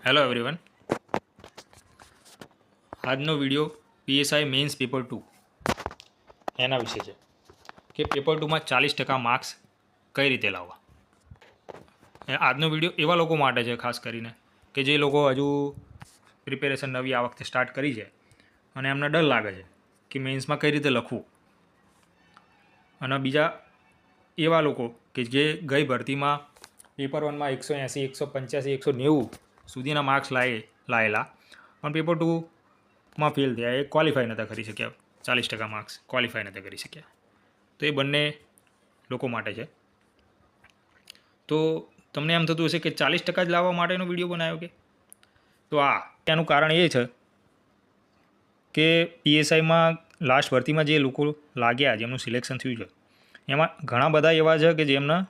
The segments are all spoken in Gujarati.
Hello everyone. આજનો વિડીયો પીએસઆઈ મેન્સ પેપર 2 એના વિશે છે કે પેપર 2માં 40% માર્ક્સ કઈ રીતે લાવવા. આજનો વિડીયો એવા લોકો માટે છે ખાસ કરીને કે જે લોકો હજુ પ્રિપેરેશન નવી આ વખતે સ્ટાર્ટ કરી છે અને એમને ડર લાગે છે કે મેન્સમાં કઈ રીતે લખવું, અને બીજા એવા લોકો કે જે ગઈ ભરતીમાં પેપર 1માં 180, 185, 190 સુધીના માર્ક્સ લાયેલા પણ પેપર 2માં ફેલ થયા, એ ક્વોલિફાય નહોતા કરી શક્યા, 40% માર્ક્સ ક્વોલિફાય નહોતા કરી શક્યા. તો એ બંને લોકો માટે છે. તો તમને એમ થતું હશે કે 40% જ લાવવા માટેનો વિડીયો બનાવ્યો કે, તો એનું કારણ એ છે કે પીએસઆઈમાં લાસ્ટ ભરતીમાં જે લોકો લાગ્યા, જેમનું સિલેક્શન થયું છે, એમાં ઘણા બધા એવા છે કે જેમના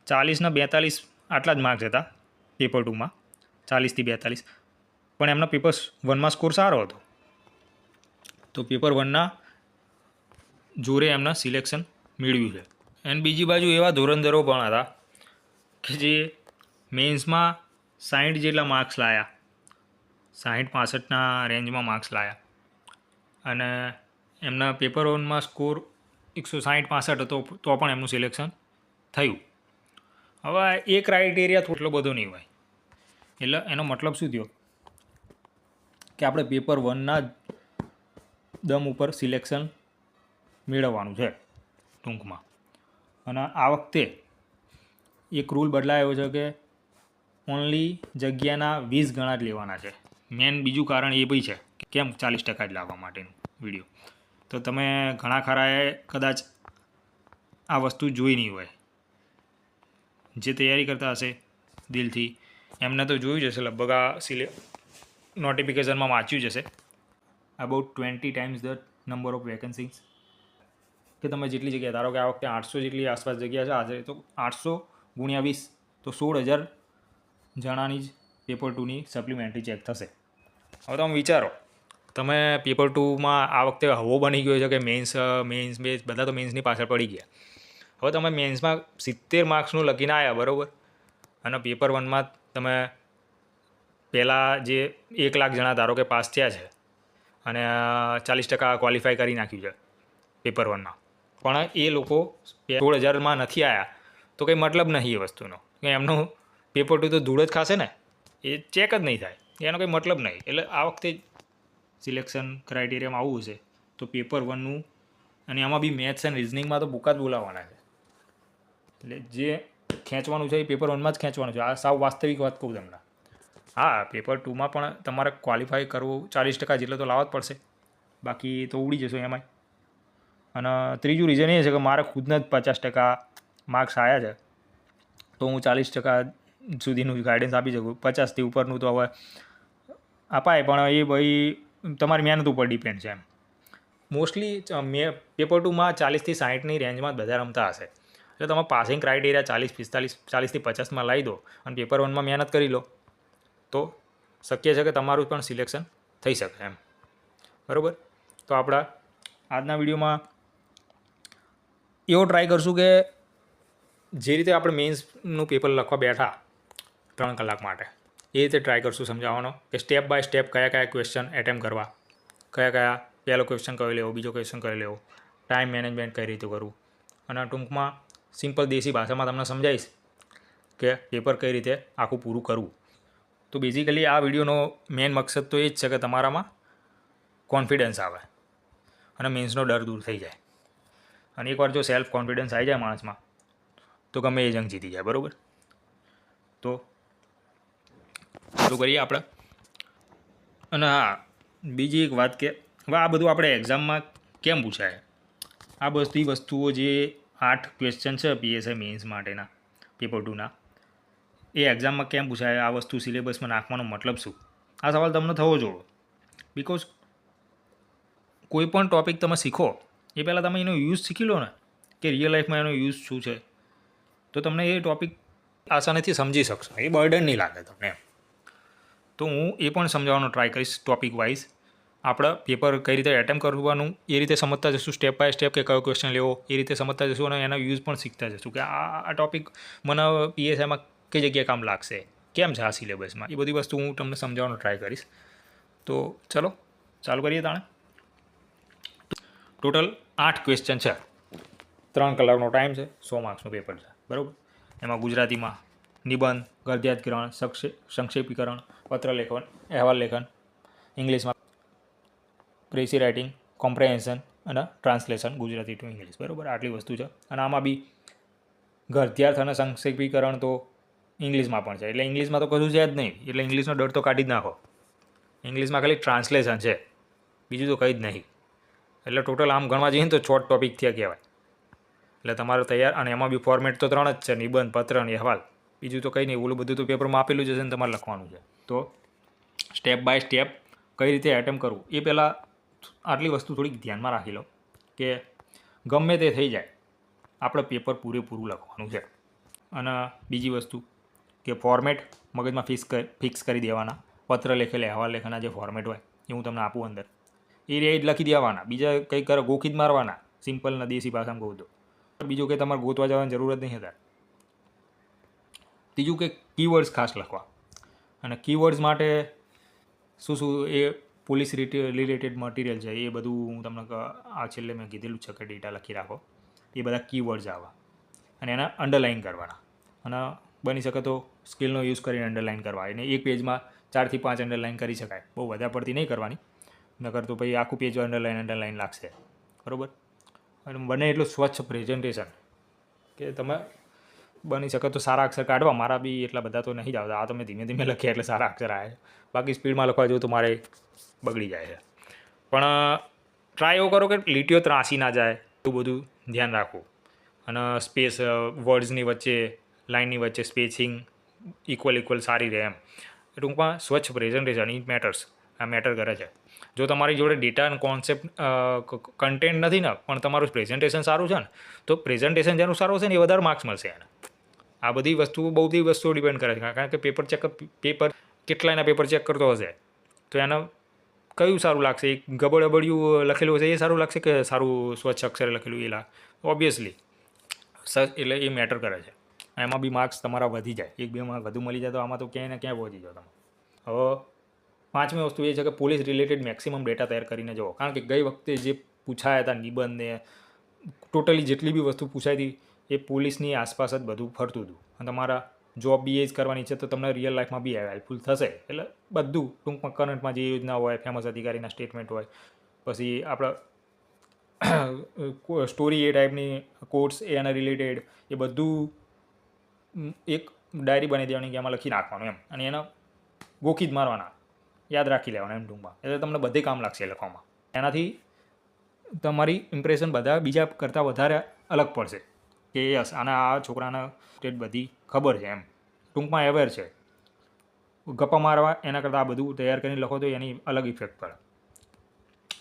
40 ને 42 આટલા જ માર્ક્સ હતા પેપર 2માં, 40થી 42, પણ એમના પેપર 1માં સ્કોર સારો હતો. તો પેપર 1ના જોરે એમના સિલેક્શન મેળવ્યું છે. અને બીજી બાજુ એવા ધોરણધરો પણ હતા કે જે મેન્સમાં 60 જેટલા માર્ક્સ લાયા, 60-65ના રેન્જમાં માર્ક્સ લાયા, અને એમના પેપર 1માં સ્કોર 160-65 હતો તો પણ એમનું સિલેક્શન થયું. હવે એ ક્રાઇટેરિયા થોડો બધો નહીં હોય, એટલે એનો મતલબ શું થયો કે આપણે પેપર 1ના દમ ઉપર સિલેક્શન મેળવવાનું છે ટૂંકમાં. અને આ વખતે એક રૂલ બદલાયો છે કે ઓનલી જગ્યાના 20 ગણા જ લેવાના છે. મેન બીજું કારણ એ બી છે કે કેમ 40% જ લાવવા માટેનું વિડીયો. તો તમે ઘણા ખરાએ કદાચ આ વસ્તુ જોઈ નહીં હોય, જે તૈયારી કરતા હશે દિલથી એમને તો જોયું જ હશે, લગભગ આ નોટિફિકેશનમાં વાંચ્યું જ હશે about 20 times the number of vacancies, કે તમે જેટલી જગ્યા, ધારો કે આ વખતે 800 જેટલી આસપાસ જગ્યા છે આજે, તો 800 ગુણ્યા 20 તો 16,000 જણાની જ પેપર 2ની સપ્લિમેન્ટરી ચેક થશે. હવે તમે વિચારો, તમે પેપર 2માં આ વખતે હવો બની ગયો છે કે મેન્સ બધા તો મેન્સની પાછળ પડી ગયા. હવે તમે મેન્સમાં 70 માર્ક્સનું લખીને આવ્યા, બરાબર, અને પેપર 1માં તમે પહેલાં જે 1 લાખ જણા ધારો કે પાસ થયા છે અને 40% ક્વોલિફાય કરી નાખ્યું છે પેપર 1માં, પણ એ લોકો 16,000માં નથી આવ્યા તો કંઈ મતલબ નહીં એ વસ્તુનો, કે એમનું પેપર 2 તો ધૂળ જ ખાશે ને, એ ચેક જ નહીં થાય, એનો કંઈ મતલબ નહીં. એટલે આ વખતે સિલેક્શન ક્રાઇટેરિયામાં આવું હશે તો પેપર 1નું, અને એમાં બી મેથ્સ એન્ડ રિઝનિંગમાં તો બુકા જ બોલાવવાના છે, એટલે જે ખેંચવાનું છે એ પેપર 1માં જ ખેંચવાનું છે. આ સાવ વાસ્તવિક વાત કહું તમને. હા, પેપર 2માં પણ તમારે ક્વોલિફાય કરવું 40% જેટલો તો લાવવા જ પડશે, બાકી તો ઉડી જશો એમાંય. અને ત્રીજું રીઝન એ છે કે મારે ખુદને જ 50% માર્ક્સ આવ્યા છે, તો હું 40% સુધીનું ગાઈડન્સ આપી શકું. 50થી ઉપરનું તો હવે અપાય, પણ એ ભાઈ તમારી મહેનત ઉપર ડિપેન્ડ છે એમ. મોસ્ટલી પેપર 2માં 40થી 60ની રેન્જમાં જ બધા રમતા હશે, એટલે તમે પાસિંગ ક્રાઇટેરિયા 40-45, 40થી 50માં લાવી દો અને પેપર 1માં મહેનત કરી લો તો શક્ય છે કે તમારું પણ સિલેક્શન થઈ શકે એમ, બરાબર. તો આપણા આજના વિડીયોમાં એવો ટ્રાય કરશું કે જે રીતે આપણે મેન્સનું પેપર લખવા બેઠા 3 કલાક માટે, એ રીતે ટ્રાય કરશું સમજાવવાનો કે સ્ટેપ બાય સ્ટેપ કયા કયા ક્વેશ્ચન એટેમ્પ કરવા, કયા પહેલો ક્વેશ્ચન કયો લેવો, બીજો ક્વેશ્ચન કયો લેવો, ટાઈમ મેનેજમેન્ટ કઈ રીતે કરવું, અને ટૂંકમાં સિમ્પલ દેશી ભાષામાં તમને સમજાવીશ કે પેપર કઈ રીતે આખું પૂરું કરવું. તો બેઝિકલી આ વિડીયોનો મેઇન મકસદ તો એ જ છે કે તમારામાં કોન્ફિડન્સ આવે અને મેન્સનો ડર દૂર થઈ જાય. અને એકવાર જો સેલ્ફ કોન્ફિડન્સ આવી જાય માણસમાં તો ગમે એ જંગ જીતી જાય, બરાબર. તો શરૂ કરીએ આપણે. અને હા, બીજી એક વાત કે હવે આ બધું આપણે એક્ઝામમાં કેમ પૂછાય, આ બધી વસ્તુઓ જે 8 ક્વેશ્ચન છે પીએસઆઈ મેન્સ માટેના પેપર 2ના, એ એક્ઝામમાં કેમ પૂછાય, આ વસ્તુ સિલેબસમાં નાખવાનો મતલબ શું, આ સવાલ તમને થવો જોઈએ. બિકોઝ કોઈ પણ ટૉપિક તમે શીખો એ પહેલાં તમે એનો યુઝ શીખી લો ને, કે રિયલ લાઈફમાં એનો યુઝ શું છે, તો તમને એ ટૉપિક આસાનીથી સમજી શકશો, એ બર્ડન નહીં લાગે તમને. તો હું એ પણ સમજાવવાનો ટ્રાય કરીશ ટૉપિક વાઇઝ. આપણે પેપર કઈ રીતે એટેમ્પ કરવાનું એ રીતે સમજતા જશું, સ્ટેપ બાય સ્ટેપ, કે કયો ક્વેશ્ચન લેવો એ રીતે સમજતા જશું, અને એના યુઝ પણ શીખતા જશું કે આ ટૉપિક મને પીએસઆઈમાં કઈ જગ્યાએ કામ લાગશે, કેમ છે આ સિલેબસમાં, એ બધી વસ્તુ હું તમને સમજાવવાનો ટ્રાય કરીશ. તો ચલો ચાલુ કરીએ તાણે. ટોટલ 8 ક્વેશ્ચન છે, 3 કલાકનો ટાઈમ છે, 100 માર્ક્સનું પેપર છે, બરાબર. એમાં ગુજરાતીમાં નિબંધ, ગદ્યાત્કરણ, સંક્ષેપીકરણ, પત્રલેખન, અહેવાલ લેખન, ઇંગ્લિશમાં પ્રેસી રાઇટિંગ, કોમ્પ્રેહેન્શન અને ટ્રાન્સલેશન ગુજરાતી ટુ ઇંગ્લિશ, બરાબર. આટલી વસ્તુ છે. અને આમાં બી ગદ્યાર્થ અને સંક્ષેપીકરણ તો ઇંગ્લિશમાં પણ છે, એટલે ઇંગ્લિશમાં તો કશું છે જ નહીં, એટલે ઇંગ્લિશનો ડર તો કાઢી જ નાખો. ઇંગ્લિશમાં ખાલી ટ્રાન્સલેશન છે, બીજું તો કંઈ જ નહીં. એટલે ટોટલ આમ ગણવા જઈએ ને તો 6 ટોપિક થયા કહેવાય. એટલે તમારો તૈયાર, અને એમાં બી ફોર્મેટ તો 3 જ છે, નિબંધ, પત્ર અને અહેવાલ. બીજું તો કંઈ નહીં, ઓલું બધું તો પેપરમાં આપેલું જ હશે ને તમારે લખવાનું છે. તો સ્ટેપ બાય સ્ટેપ કઈ રીતે એટેમ્પ કરવું એ પહેલાં આટલી વસ્તુ થોડીક ધ્યાનમાં રાખી લો કે ગમે તે થઈ જાય આપણે પેપર પૂરેપૂરું લખવાનું છે. અને બીજી વસ્તુ કે ફોર્મેટ મગજમાં ફિક્સ કરી દેવાના. પત્ર લેખેલ, અહેવાલ લેખના જે ફોર્મેટ હોય એ હું તમને આપું અંદર, એ જ લખી દેવાના. બીજા કંઈ કરો ગોખી જ મારવાના, સિમ્પલ ને દેશી ભાષામાં કહું તો. બીજું કંઈ તમારે ગોતવા જવાની જરૂર જ નહીં હતા. ત્રીજું કે કીવર્ડ્સ ખાસ લખવા. અને કીવર્ડ્સ માટે શું એ પોલીસ રિલેટેડ મટીરિયલ છે એ બધું હું તમને આ છેલ્લે મેં કીધેલું છે કે ડેટા લખી રાખો. એ બધા કીવર્ડ્સ આવા અને એના અંડરલાઇન કરવાના. અને બની શકે તો સ્કેલનો યુઝ કરીને અંડરલાઇન કરવા. એને એક પેજમાં 4 થી 5 અંડરલાઇન કરી શકાય, બહુ વધારે પડતી નહીં કરવાની, નકર તો પછી આખું પેજ અંડરલાઇન લાગશે, બરાબર. અને બને એટલું સ્વચ્છ પ્રેઝન્ટેશન કે તમે બની શકે તો સારા અક્ષર કાઢવા. મારા બી એટલા બધા તો નહીં જ આવતા, આ તમે ધીમે ધીમે લખ્યા એટલે સારા અક્ષર આવે. બાકી સ્પીડમાં લખવા જો તો મારે બગડી જાય છે. પણ ટ્રાય એવો કરો કે લીટીઓ ત્રાસી ના જાય, એવું બધું ધ્યાન રાખવું. અને સ્પેસ વર્ડ્સની વચ્ચે, લાઇનની વચ્ચે સ્પેસિંગ ઇક્વલ સારી રહે એમ. ટૂંકમાં સ્વચ્છ પ્રેઝન્ટેશન ઇટ મેટર્સ, આ મેટર કરે છે. જો તમારી જોડે ડેટા અને કોન્સેપ્ટ કન્ટેન્ટ નથી ને પણ તમારું પ્રેઝન્ટેશન સારું છે ને, તો પ્રેઝન્ટેશન જેનું સારું છે ને એ વધારે માર્ક્સ મળશે એને. આ બધી વસ્તુઓ ડિપેન્ડ કરે છે. કારણ કે પેપર કેટલાયના પેપર ચેક કરતો હશે તો એને કયું સારું લાગશે? એક ગબડબડિયું લખેલું હશે એ સારું લાગશે કે સારું સ્વચ્છ અક્ષરે લખેલું એ ઓબ્વિયસલી એટલે એ મેટર કરે છે. એમાં બી માર્ક્સ તમારા વધી જાય, 1-2 વધુ મળી જાય તો આમાં તો ક્યાંય ને ક્યાંય પહોંચી જાઓ તમે. હવે 5મી વસ્તુ એ છે કે પોલીસ રિલેટેડ મેક્સિમમ ડેટા તૈયાર કરીને જુઓ. કારણ કે ગઈ વખતે જે પૂછાયા હતા નિબંધને ટોટલી જેટલી બી વસ્તુ પૂછાઈ હતી એ પોલીસની આસપાસ જ બધું ફરતું હતું. અને તમારા જોબ બી એ જ કરવાની છે તો તમને રિયલ લાઈફમાં બી હેલ્પફુલ થશે. એટલે બધું ટૂંકમાં કરંટમાં જે યોજના હોય, ફેમસ અધિકારીના સ્ટેટમેન્ટ હોય, પછી આપણા સ્ટોરી એ ટાઈપની કોટ્સ એના રિલેટેડ એ બધું એક ડાયરી બનાવી દેવાની કે એમાં લખી નાખવાનું એમ. અને એના ગોખી જ મારવાના, યાદ રાખી લેવાના એમ ટૂંકમાં. એટલે તમને બધે કામ લાગશે લખવામાં. એનાથી તમારી ઇમ્પ્રેશન બધા બીજા કરતાં વધારે અલગ પડશે કે યસ આને આ છોકરાને સ્ટેટ બધી ખબર છે એમ, ટૂંકમાં અવેર છે. ગપ્પા મારવા એના કરતાં આ બધું તૈયાર કરીને લખો તો એની અલગ ઇફેક્ટ પડે.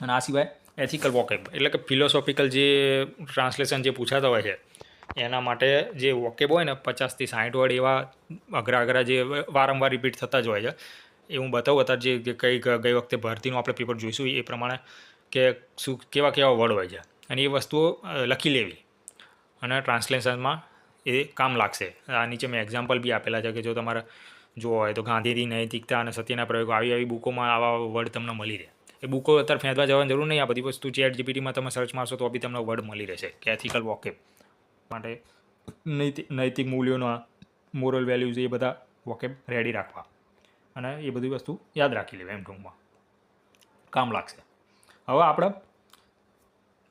અને આ સિવાય એથિકલ વોકેબ એટલે કે ફિલોસોફિકલ જે ટ્રાન્સલેશન જે પૂછાતા હોય છે એના માટે જે વોકેબ હોય ને 50 થી 60 વર્ડ એવા અઘરા જે વારંવાર રિપીટ થતા જ હોય છે એ હું બતાવું અત્યારે જે ગઈ વખતે ભરતીનું આપણે પેપર જોઈશું એ પ્રમાણે કે શું કેવા વર્ડ હોય છે અને એ વસ્તુઓ લખી લેવી અને ટ્રાન્સલેશનમાં એ કામ લાગશે. આ નીચે મેં એક્ઝામ્પલ બી આપેલા છે કે જો તમારે જોવા હોય તો ગાંધીની નૈતિકતા અને સત્યના પ્રયોગો આવી બુકોમાં આવા વર્ડ તમને મળી રહે. એ બુકો અત્યારે ફેંદવા જવાની જરૂર નહીં. આ બધી વસ્તુ ચેટ જીપીટીમાં તમે સર્ચ મારશો તો બી તમને વર્ડ મળી રહેશે કે એથિકલ વોકેબ માટે નૈતિક મૂલ્યોના મોરલ વેલ્યુઝ એ બધા વોકેબ રેડી રાખવા અને એ બધી વસ્તુ યાદ રાખી લેવા એમ ટૂંકમાં કામ લાગશે. હવે આપણે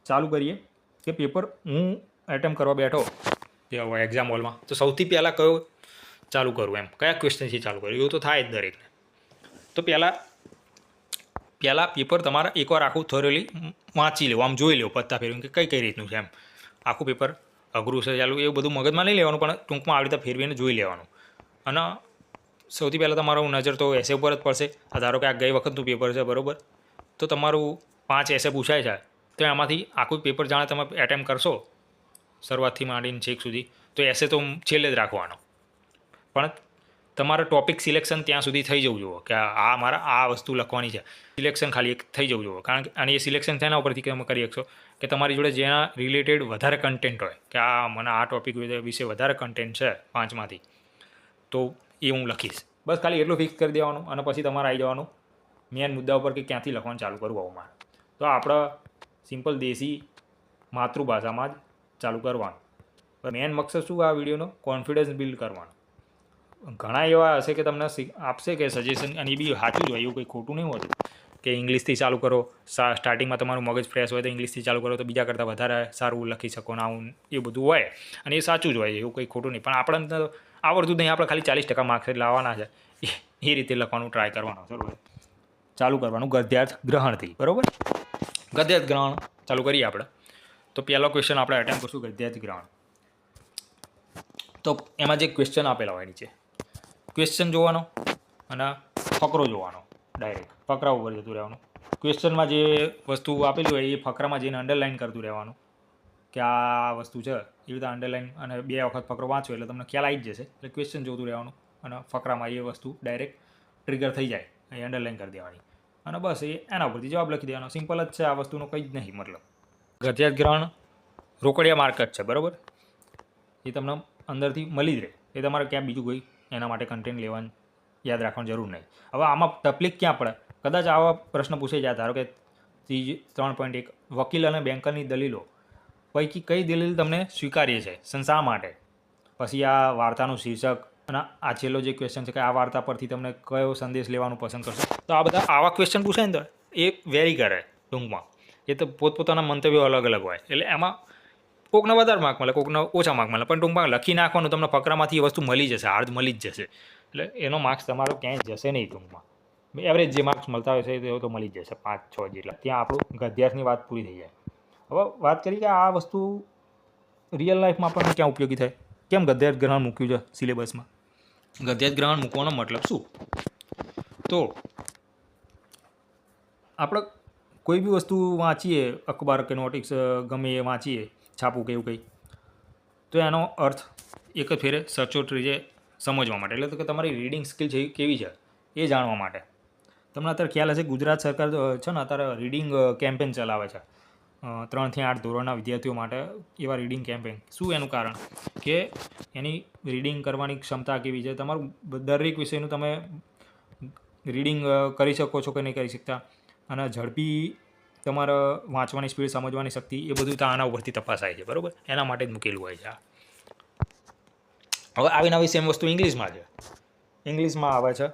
ચાલુ કરીએ કે પેપર હું એટેમ્પ કરવા બેઠો એક્ઝામ હોલમાં તો સૌથી પહેલાં કયો ચાલુ કરું એમ, કયા ક્વેશ્ચનથી ચાલુ કરું એવું તો થાય જ દરેકને. તો પહેલાં પેપર તમારે એકવાર આખું થોરેલી વાંચી લેવું, આમ જોઈ લેવું પત્તા ફેરવીને કે કઈ રીતનું છે એમ. આખું પેપર અઘરું છે ચાલુ એવું બધું મગજમાં નહીં લેવાનું પણ ટૂંકમાં આવી રીતે ફેરવીને જોઈ લેવાનું. અને સૌથી પહેલાં તમારું નજર તો એસે ઉપર જ પડશે. ધારો કે આ ગઈ વખતનું પેપર છે બરાબર, તો તમારું 5 એસે પૂછાય છે તો એમાંથી આખું પેપર જાણે તમે એટેમ્પ કરશો શરૂઆતથી માંડીને છેક સુધી તો એસે તો છેલ્લે જ રાખવાનો. પણ તમારે ટોપિક સિલેક્શન ત્યાં સુધી થઈ જવું જોઈએ કે આ મારા આ વસ્તુ લખવાની છે, સિલેક્શન ખાલી એક થઈ જવું જોઈએ. કારણ કે અને એ સિલેક્શન તેના ઉપરથી તમે કરી શકશો કે તમારી જોડે જેના રિલેટેડ વધારે કન્ટેન્ટ હોય કે મને આ ટોપિક વિશે વધારે કન્ટેન્ટ છે 5માંથી તો એ હું લખીશ. બસ ખાલી એટલું ફિક્સ કરી દેવાનું અને પછી તમારે આવી જવાનું મેન મુદ્દા ઉપર કે ક્યાંથી લખવાનું ચાલુ કરવું આવું મારે. તો આપણે સિમ્પલ દેશી માતૃભાષામાં જ ચાલુ કરવાનું. મેન મકસદ શું આ વિડીયોનો? કોન્ફિડન્સ બિલ્ડ કરવાનો. ઘણા એવા હશે કે તમને આપશે કે સજેશન, અને એ બી સાચું જ હોય, એવું કંઈ ખોટું નહીં હોતું કે ઇંગ્લિશથી ચાલુ કરો. સ્ટાર્ટિંગમાં તમારું મગજ ફ્રેશ હોય તો ઇંગ્લિશથી ચાલુ કરો તો બીજા કરતાં વધારે સારું લખી શકો ને આવું એ બધું હોય, અને એ સાચું જ હોય, એવું કંઈ ખોટું નહીં. પણ આપણને તો આવડતું જ નહીં, આપણે ખાલી 40% માર્ક્સ જ લાવવાના છે, એ રીતે લખવાનું ટ્રાય કરવાનું. બરાબર, ચાલુ કરવાનું ગદ્યાર્થ ગ્રહણથી. બરાબર, ગદ્યાર્થ ગ્રહણ ચાલુ કરીએ આપણે. તો પહેલો ક્વેશ્ચન આપણે અટેમ્પ કરશું ગદ્યાર્થ ગ્રહણ. તો એમાં જે ક્વેશ્ચન આપેલા હોય નીચે, ક્વેશ્ચન જોવાનો અને ફકરો જોવાનો. ડાયરેક્ટ ફકરા ઉપર જતું રહેવાનું. ક્વેશ્ચનમાં જે વસ્તુ આપેલી હોય એ ફકરામાં જઈને અંડરલાઇન કરતું રહેવાનું કે આ વસ્તુ છે, એ રીતે અંડરલાઇન અને 2 વખત ફકરો વાંચો એટલે તમને ખ્યાલ આવી જ જશે. એટલે ક્વેશ્ચન જોતું રહેવાનું અને ફકરામાં એ વસ્તુ ડાયરેક્ટ ટ્રિગર થઈ જાય એ અંડરલાઇન કરી દેવાની, અને બસ એના ઉપરથી જવાબ લખી દેવાનો. સિમ્પલ જ છે, આ વસ્તુનો કંઈ જ નહીં. મતલબ ગદ્યાર્થ ગ્રહણ રોકડિયા માર્ક જ છે. બરાબર, એ તમને અંદરથી મળી જ રહે. એ તમારે ક્યાં બીજું કોઈ એના માટે કન્ટેન્ટ લેવાનું યાદ રાખવાની જરૂર નહીં. હવે આમાં તકલીફ ક્યાં પડે? કદાચ આવા પ્રશ્ન પૂછાઈ જાય. ધારો કે 3.1 વકીલ અને બેન્કરની દલીલો પૈકી કઈ દલીલ તમને સ્વીકાર્ય છે, શા માટે? પછી આ વાર્તાનું શીર્ષક અને આ છેલ્લો જે ક્વેશ્ચન છે કે આ વાર્તા પરથી તમને કયો સંદેશ લેવાનું પસંદ કરશો. તો આ બધા આવા ક્વેશ્ચન પૂછાય ને તો એ વેરી કરે ટૂંકમાં. એ તો પોતપોતાના મંતવ્યો અલગ અલગ હોય, એટલે એમાં કોકને વધારે માર્ક મળે, કોકને ઓછા માર્ક મળે, પણ ટૂંકમાં લખી નાખવાનું, તમને ફકરામાંથી એ વસ્તુ મળી જશે, હાર્દ મળી જ જશે. એટલે એનો માર્ક્સ તમારો ક્યાંય જશે નહીં. ટૂંકમાં એવરેજ જે માર્ક્સ મળતા હોય છે એ તો મળી જ જશે, 5-6 જેટલા. ત્યાં આપણું ગદ્યાર્થની વાત પૂરી થઈ જાય. હવે વાત કરીએ કે આ વસ્તુ રિયલ લાઈફમાં આપણને ક્યાં ઉપયોગી થાય, કેમ ગદ્યાર્થ ગ્રહણ મૂક્યું છે સિલેબસમાં. ગદ્યાર્થ ગ્રહણ મૂકવાનો મતલબ શું? તો આપણે કોઈ બી વસ્તુ વાંચીએ, અખબાર કે નોટિસ ગમે એ વાંચીએ, છાપું કે એવું કંઈ, તો એનો અર્થ એક જ ફેરે સચોટ રીતે સમજવા માટે, એટલે તો કે તમારી રીડિંગ સ્કિલ છે કેવી છે એ જાણવા માટે. તમને અત્યારે ખ્યાલ હશે ગુજરાત સરકાર છે ને અત્યારે રીડિંગ કેમ્પેન ચલાવે છે 3 થી 8 ધોરણના વિદ્યાર્થીઓ માટે. એવા રીડિંગ કેમ્પેન. શું એનું કારણ? કે એની રીડિંગ કરવાની ક્ષમતા કેવી છે, તમારું દરેક વિષયનું તમે રીડિંગ કરી શકો છો કે નહીં કરી શકતા, અને ઝડપી તમારે વાંચવાની સ્પીડ, સમજવાની શક્તિ, એ બધું તો આના ઉપરથી તપાસાય છે. બરાબર, એના માટે જ મૂકેલું હોય છે. હવે આવી નવી સેમ વસ્તુ ઇંગ્લિશમાં છે. ઇંગ્લિશમાં આવે છે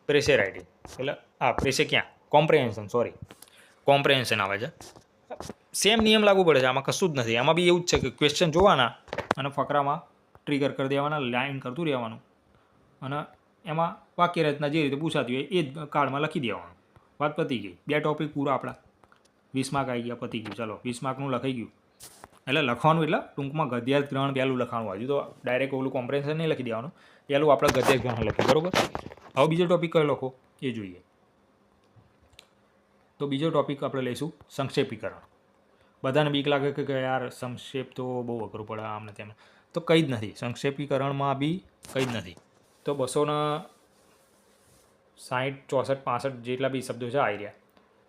પ્રેસે રાઇટિંગ, એટલે પ્રેસે ક્યાં કોમ્પ્રેહેન્શન આવે છે. સેમ નિયમ લાગુ પડે છે, આમાં કશું જ નથી. આમાં બી એવું જ છે કે ક્વેશ્ચન જોવાના અને ફકરામાં ટ્રિગર કરી દેવાના, લાઇન કરતું રહેવાનું, અને એમાં વાક્ય રચના જે રીતે પૂછાતી હોય એ જ કાર્ડમાં લખી દેવાનું. વાત પતી ગઈ. 2 ટોપિક પૂરા આપણા, 20 માર્ક આવી ગયા, પતી ગયું. ચાલો 20 માર્કનું લખાઈ ગયું. એટલે લખવાનું એટલે ટૂંકમાં ગદ્યાર્થ ગ્રહણ પહેલું લખવાનું. હજુ તો ડાયરેક્ટ ઓલું કોમ્પ્રેહેન્શન નહીં લખી દેવાનું, પહેલું આપણે ગદ્યાર્થ ગ્રહણ લખીએ. બરાબર, હવે બીજો ટોપિક કયો લખો એ જોઈએ. તો બીજો ટોપિક આપણે લઈશું સંક્ષેપીકરણ. બધાને બીક લાગે કે યાર સંક્ષેપ તો બહુ અઘરું પડે આમને તેમને, તો કંઈ જ નથી. સંક્ષેપીકરણમાં બી કંઈ જ નથી. તો 260, 64, 65 જેટલા બી શબ્દો છે આઈડિયા,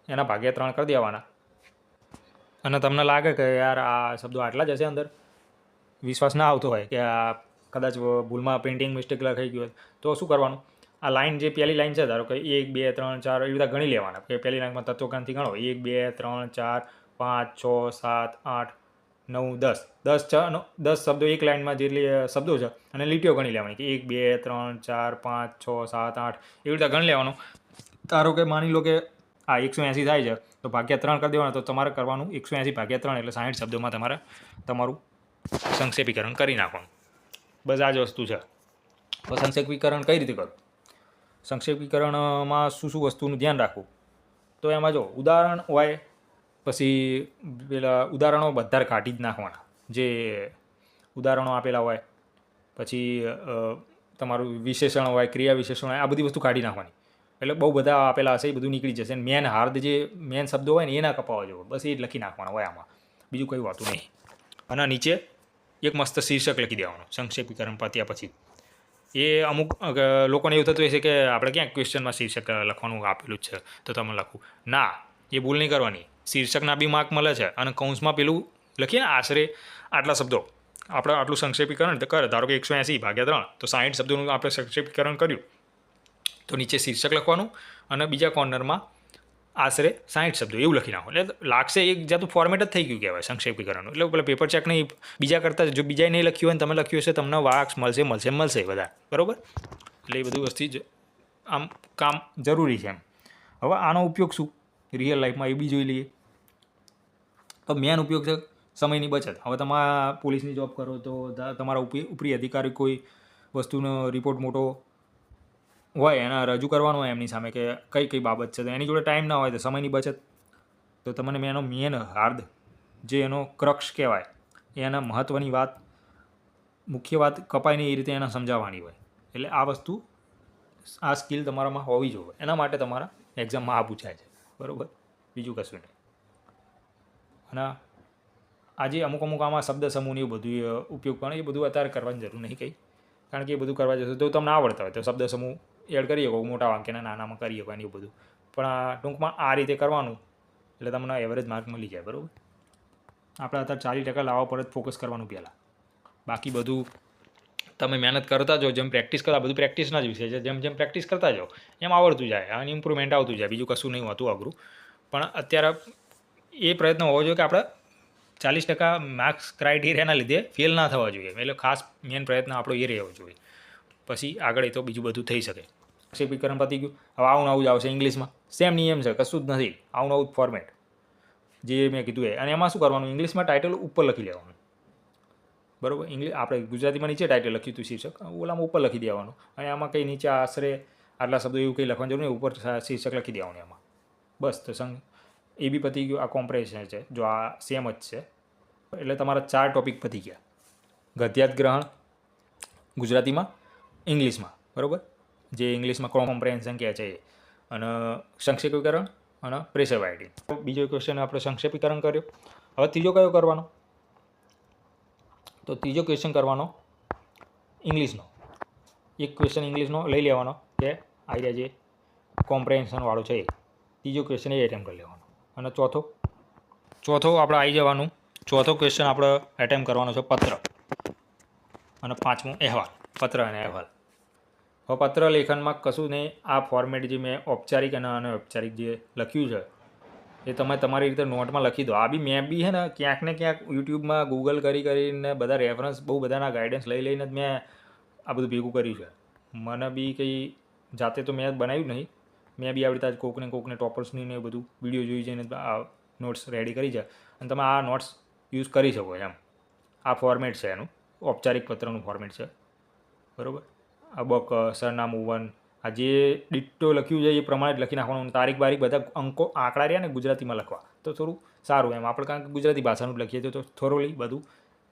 એના ભાગ્યા 3 કરી દેવાના. અને તમને લાગે કે યાર આ શબ્દો આટલા જ હશે, અંદર વિશ્વાસ ના આવતો હોય કે આ કદાચ ભૂલમાં પ્રિન્ટિંગ મિસ્ટેક લખાઈ ગયું હોય, તો શું કરવાનું? આ લાઇન જે પહેલી લાઇન છે, ધારો કે 1, 2, 3, 4 એવી રીતે ગણી લેવાના. કે પહેલી લાઇનમાં તત્વજ્ઞાનથી ગણો 1, 2, 3, 4, 5, 6, 7, 8, 9, 10. 10 શબ્દો એક લાઇનમાં જેટલી શબ્દો છે અને લીટીઓ ગણી લેવાની કે 1, 2, 3, 4, 5, 6, 7, 8 એવી રીતે ગણી લેવાનું. ધારો કે માની લો કે આ 180 થાય છે, તો ભાગ્યા 3 કરી દેવાના. તો તમારે કરવાનું 180 ભાગ્યા 3 એટલે 60 શબ્દોમાં તમારે તમારું સંક્ષેપીકરણ કરી નાખવાનું. બસ આ જ વસ્તુ છે. તો સંક્ષેપીકરણ કઈ રીતે કરવું? સંક્ષેપીકરણમાં શું વસ્તુનું ધ્યાન રાખવું? તો એમાં જો ઉદાહરણ હોય, પછી પેલા ઉદાહરણો બધા કાઢી જ નાખવાના. જે ઉદાહરણો આપેલા હોય, પછી તમારું વિશેષણ હોય, ક્રિયા વિશેષણ હોય, આ બધી વસ્તુ કાઢી નાખવાની. એટલે બહુ બધા આપેલા હશે એ બધું નીકળી જશે. મેન હાર્દ જે મેન શબ્દો હોય ને એ ના કપાવા જોઈએ, બસ એ જ લખી નાખવાના હોય આમાં, બીજું કંઈ હોતું નહીં. અને નીચે એક મસ્ત શીર્ષક લખી દેવાનું સંક્ષેપીકરણ પત્યા પછી. એ અમુક લોકોને એવું થતું હોય છે કે આપણે ક્યાં ક્વેશ્ચનમાં શીર્ષક લખવાનું આપેલું જ છે તો તમે લખવું ના, એ ભૂલ નહીં કરવાની. શીર્ષકના બી માર્ક મળે છે, અને કૌંસમાં પેલું લખીએ ને આશરે આટલા શબ્દો, આપણે આટલું સંક્ષેપીકરણ કરે. ધારો કે 180 ભાગ્યા 3 તો 60 શબ્દોનું આપણે સંક્ષેપીકરણ કર્યું, તો નીચે શીર્ષક લખવાનું અને બીજા કોર્નરમાં આશરે 60 શબ્દો એવું લખી નાખો. એટલે લાગશે એક જાતું ફોર્મેટ જ થઈ ગયું કહેવાય સંક્ષેપીકરણનું. એટલે પેલા પેપર ચેક નહીં બીજા કરતાં જો બીજાએ નહીં લખ્યું હોય ને તમે લખ્યું હશે તમને વાક્સ મળશે બધા બરાબર. એટલે એ બધી વસ્તુ જ આમ કામ જરૂરી છે એમ. હવે આનો ઉપયોગ શું રિયલ લાઈફમાં એ બી જોઈ લઈએ. તો મેન ઉપયોગ છે સમયની બચત. હવે તમારા પોલીસની જોબ કરો તો તમારા ઉપરી અધિકારી કોઈ વસ્તુનો રિપોર્ટ મોટો હોય એના રજૂ કરવાનો હોય એમની સામે કે કઈ બાબત છે, તો એની જોડે ટાઈમ ના હોય તો સમયની બચત. તો તમને એનો મેન હાર્દ જે એનો ક્રક્ષ કહેવાય એના મહત્ત્વની વાત મુખ્ય વાત કપાય નહીં એ રીતે એને સમજાવવાની હોય. એટલે આ વસ્તુ આ સ્કિલ તમારામાં હોવી જોઈએ. એના માટે તમારા એક્ઝામમાં આ પૂછાય છે બરાબર, બીજું કશું નહીં. અને આજે અમુક આમાં શબ્દ સમૂહની એવું બધું ઉપયોગ પણ એ બધું અત્યારે કરવાની જરૂર નહીં કંઈ, કારણ કે એ બધું કરવા જશે તો તમને આવડતા હોય તો શબ્દ સમૂહ એડ કરી શકો, મોટા વાક્યના નાનામાં કરી શકો એવું બધું. પણ આ ટૂંકમાં આ રીતે કરવાનું એટલે તમને એવરેજ માર્ક મળી જાય બરાબર. આપણે અત્યારે 40% લાવવા પર જ ફોકસ કરવાનું પહેલાં. બાકી બધું તમે મહેનત કરતા જાઓ, જેમ પ્રેક્ટિસ કરતા બધું પ્રેક્ટિસના જ વિષય છે. જેમ પ્રેક્ટિસ કરતા જાઓ એમ આવડતું જાય અને ઇમ્પ્રુવમેન્ટ આવતું જાય, બીજું કશું નહીં હોતું અઘરું. પણ અત્યારે એ પ્રયત્ન હોવો જોઈએ કે આપણે 40% માર્ક્સ ક્રાઇટેરિયાના લીધે ફેલ ના થવા જોઈએ. એટલે ખાસ મેન પ્રયત્ન આપણો એ રહેવો જોઈએ. પછી આગળ તો બીજું બધું થઈ શકે. સંક્ષેપીકરણ પતી ગયું. હવે આવું જ આવશે ઇંગ્લિશમાં. સેમ નિયમ છે, કશું જ નથી. આવું ફોર્મેટ જે મેં કીધું એ. અને એમાં શું કરવાનું, ઇંગ્લિશમાં ટાઇટલ ઉપર લખી લેવાનું બરાબર. આપણે ગુજરાતીમાં નીચે ટાઇટલ લખ્યું હતું શીર્ષક, ઓલામાં ઉપર લખી દેવાનું. અને આમાં કંઈ નીચે આશરે આટલા શબ્દો એવું કંઈ લખવાનું જરૂર નહીં, ઉપર શીર્ષક લખી દેવાનું એમાં બસ. તો એ બી પતી ગયું. આ કોમ્પ્રેશન છે, જો આ સેમ જ છે. એટલે તમારા 4 ટોપિક પતી ગયા. ગદ્યાર્થ ગ્રહણ ગુજરાતીમાં, ઇંગ્લિશમાં બરાબર, જે ઇંગ્લિશમાં કોમ્પ્રેહેન્શન કહે છે એ, અને સંક્ષેપીકરણ અને પ્રેશર રાઇટિંગ. બીજો ક્વેશ્ચન આપણે સંક્ષેપીકરણ કર્યો. હવે ત્રીજો કયો કરવાનો, તો ત્રીજો ક્વેશ્ચન કરવાનો ઇંગ્લિશનો. એક ક્વેશ્ચન ઇંગ્લિશનો લઈ લેવાનો કે આઈડિયા જે કોમ્પ્રેહેન્શનવાળો છે એ. ત્રીજો ક્વેશ્ચન એ એટેમ્પ કરી લેવાનો. અને ચોથો આપણે આવી જવાનું. ચોથો ક્વેશ્ચન આપણે એટેમ્પ કરવાનો છે પત્ર. અને પાંચમું અહેવાલ. પત્ર અને અહેવાલ. હવે પત્ર લેખનમાં કશું નહીં, આ ફોર્મેટ જે મેં ઔપચારિક અને અનૌપચારિક જે લખ્યું છે એ તમે તમારી રીતે નોટમાં લખી દો. આ બી મેં બી છે ને ક્યાંક ને ક્યાંક યુટ્યુબમાં ગૂગલ કરીને બધા રેફરન્સ બહુ બધાના ગાઈડન્સ લઈને જ મેં આ બધું ભેગું કર્યું છે. મને બી કંઈ જાતે તો મેં બનાવ્યું નહીં. મેં બી આવી રીતે કોકને ટોપર્સની ને બધું વિડીયો જોઈ જઈને આ નોટ્સ રેડી કરી છે. અને તમે આ નોટ્સ યુઝ કરી શકો એમ. આ ફોર્મેટ છે એનું, ઔપચારિક પત્રનું ફોર્મેટ છે બરાબર. અબક, સરનામું, વન, આ જે ડિટ્ટો લખ્યું છે એ પ્રમાણે જ લખી નાખવાનું. તારીખ બારીખ બધા અંકો આંકડા રહ્યા ને ગુજરાતીમાં લખવા તો થોડું સારું એમ. આપણે કારણ કે ગુજરાતી ભાષાનું જ લખીએ તો થોરોલી બધું